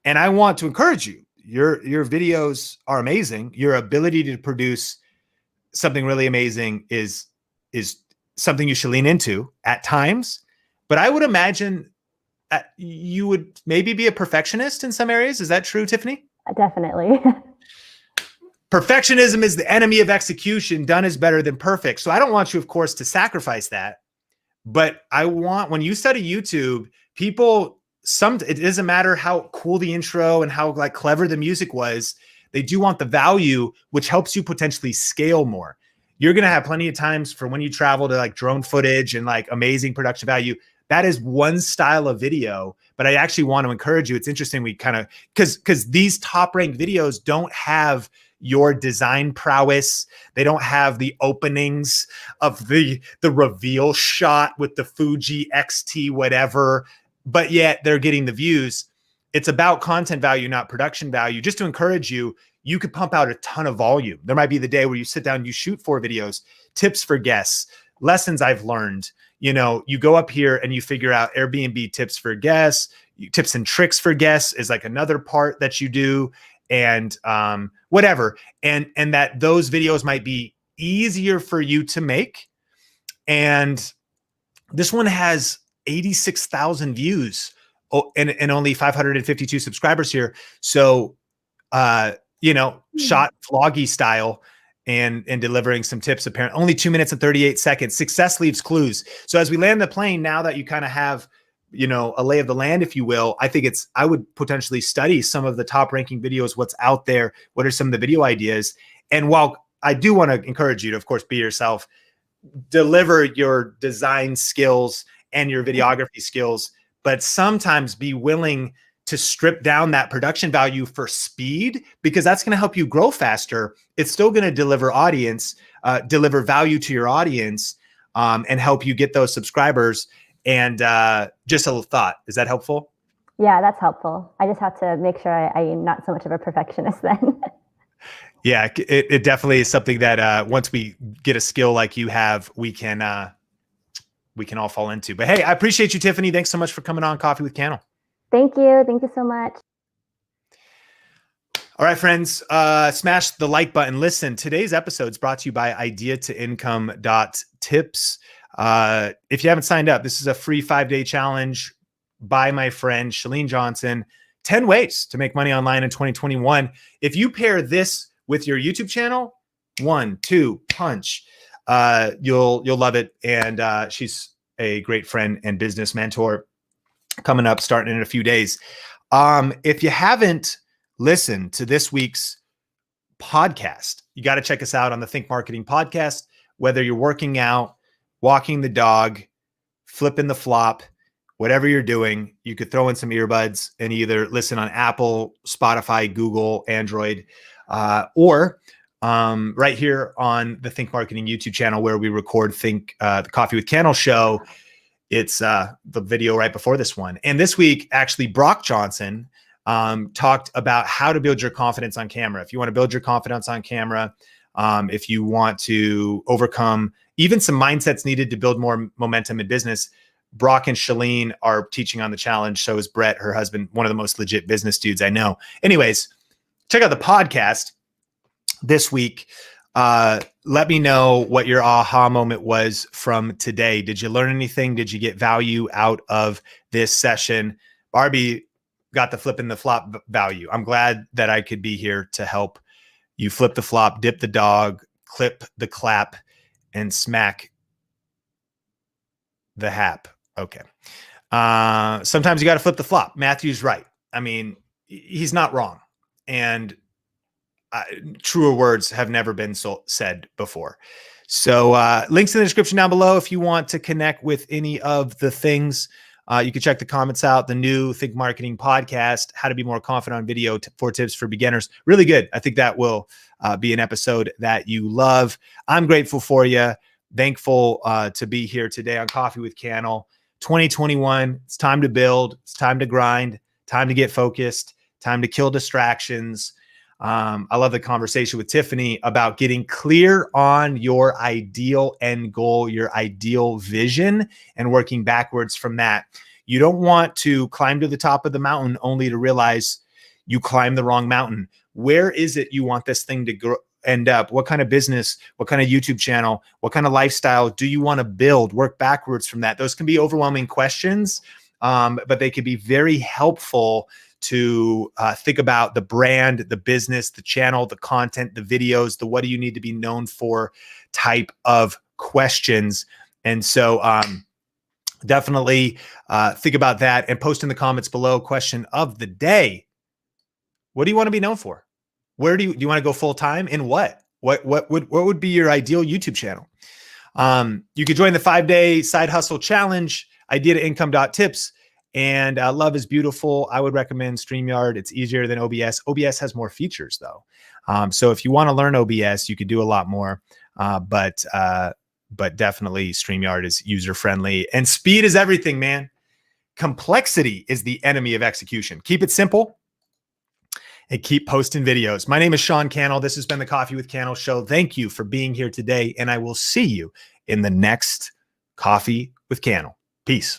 A: And I want to encourage you. Your videos are amazing. Your ability to produce something really amazing is something you should lean into at times. But I would imagine you would maybe be a perfectionist in some areas. Is that true, Tiffany?
F: Definitely.
A: Perfectionism is the enemy of execution. Done is better than perfect. So I don't want you, of course, to sacrifice that. But I want, when you study YouTube, it doesn't matter how cool the intro and how like clever the music was. They do want the value, which helps you potentially scale more. You're going to have plenty of times for when you travel to like drone footage and like amazing production value. That is one style of video, but I actually want to encourage you. It's interesting. We kind of, because these top ranked videos don't have your design prowess. They don't have the openings of the reveal shot with the Fuji XT, whatever, but yet they're getting the views. It's about content value, not production value. Just to encourage you, you could pump out a ton of volume. There might be the day where you sit down, you shoot 4 videos, tips for guests, lessons I've learned. You go up here and you figure out Airbnb tips for guests, tips and tricks for guests is like another part that you do, and whatever. And that those videos might be easier for you to make. And this one has 86,000 views and only 552 subscribers here. So, shot vloggy style and delivering some tips, apparently only 2 minutes and 38 seconds. Success leaves clues. So as we land the plane, now that you kind of have, a lay of the land, if you will, I would potentially study some of the top ranking videos, what's out there, what are some of the video ideas. And while I do want to encourage you to, of course, be yourself, deliver your design skills and your videography skills, but sometimes be willing to strip down that production value for speed, because that's going to help you grow faster. It's still going to deliver deliver value to your audience, and help you get those subscribers. And just a little thought. Is that helpful?
F: Yeah, that's helpful. I just have to make sure I'm not so much of a perfectionist then.
A: Yeah, it definitely is something that once we get a skill like you have, we can all fall into. But hey, I appreciate you, Tiffany. Thanks so much for coming on Coffee with Cannell.
F: Thank you. Thank you so much.
A: All right, friends, smash the like button. Listen, today's episode is brought to you by ideatoincome.tips. If you haven't signed up, this is a free 5-day challenge by my friend Chalene Johnson. 10 ways to make money online in 2021. If you pair this with your YouTube channel, 1, 2, punch. You'll love it. And she's a great friend and business mentor coming up, starting in a few days. If you haven't listened to this week's podcast, you got to check us out on the Think Marketing podcast. Whether you're working out, walking the dog, flipping the flop, whatever you're doing, you could throw in some earbuds and either listen on Apple, Spotify, Google, Android, or right here on the Think Marketing YouTube channel where we record the Coffee with Cannell show. It's the video right before this one. And this week, actually, Brock Johnson talked about how to build your confidence on camera. If you want to build your confidence on camera, if you want to overcome even some mindsets needed to build more momentum in business, Brock and Chalene are teaching on the challenge. So is Brett, her husband, one of the most legit business dudes I know. Anyways, check out the podcast this week. Let me know what your aha moment was from today. Did you learn anything? Did you get value out of this session? Barbie got the flip and the flop value. I'm glad that I could be here to help you flip the flop, dip the dog, clip the clap, and smack the hap. Okay. Sometimes you got to flip the flop. Matthew's right. I mean, he's not wrong. And truer words have never been said before. So links in the description down below. If you want to connect with any of the things, you can check the comments out. The new Think Marketing podcast, how to be more confident on video, 4 tips for beginners. Really good. I think that will be an episode that you love. I'm grateful for you. Thankful to be here today on Coffee with Cannell. 2021, it's time to build. It's time to grind. Time to get focused. Time to kill distractions. I love the conversation with Tiffany about getting clear on your ideal end goal, your ideal vision, and working backwards from that. You don't want to climb to the top of the mountain only to realize you climbed the wrong mountain. Where is it you want this thing to end up? What kind of business, what kind of YouTube channel, what kind of lifestyle do you want to build? Work backwards from that. Those can be overwhelming questions, but they can be very helpful to think about the brand, the business, the channel, the content, the videos, the what do you need to be known for type of questions. And so definitely think about that and post in the comments below. Question of the day: what do you want to be known for? Where do you want to go full time? In what? What would be your ideal YouTube channel? You could join the 5-day side hustle challenge, ideatoincome.tips. And Love is Beautiful. I would recommend StreamYard. It's easier than OBS. OBS has more features though. So if you want to learn OBS, you could do a lot more. But definitely StreamYard is user-friendly. And speed is everything, man. Complexity is the enemy of execution. Keep it simple and keep posting videos. My name is Sean Cannell. This has been the Coffee with Cannell show. Thank you for being here today. And I will see you in the next Coffee with Cannell. Peace.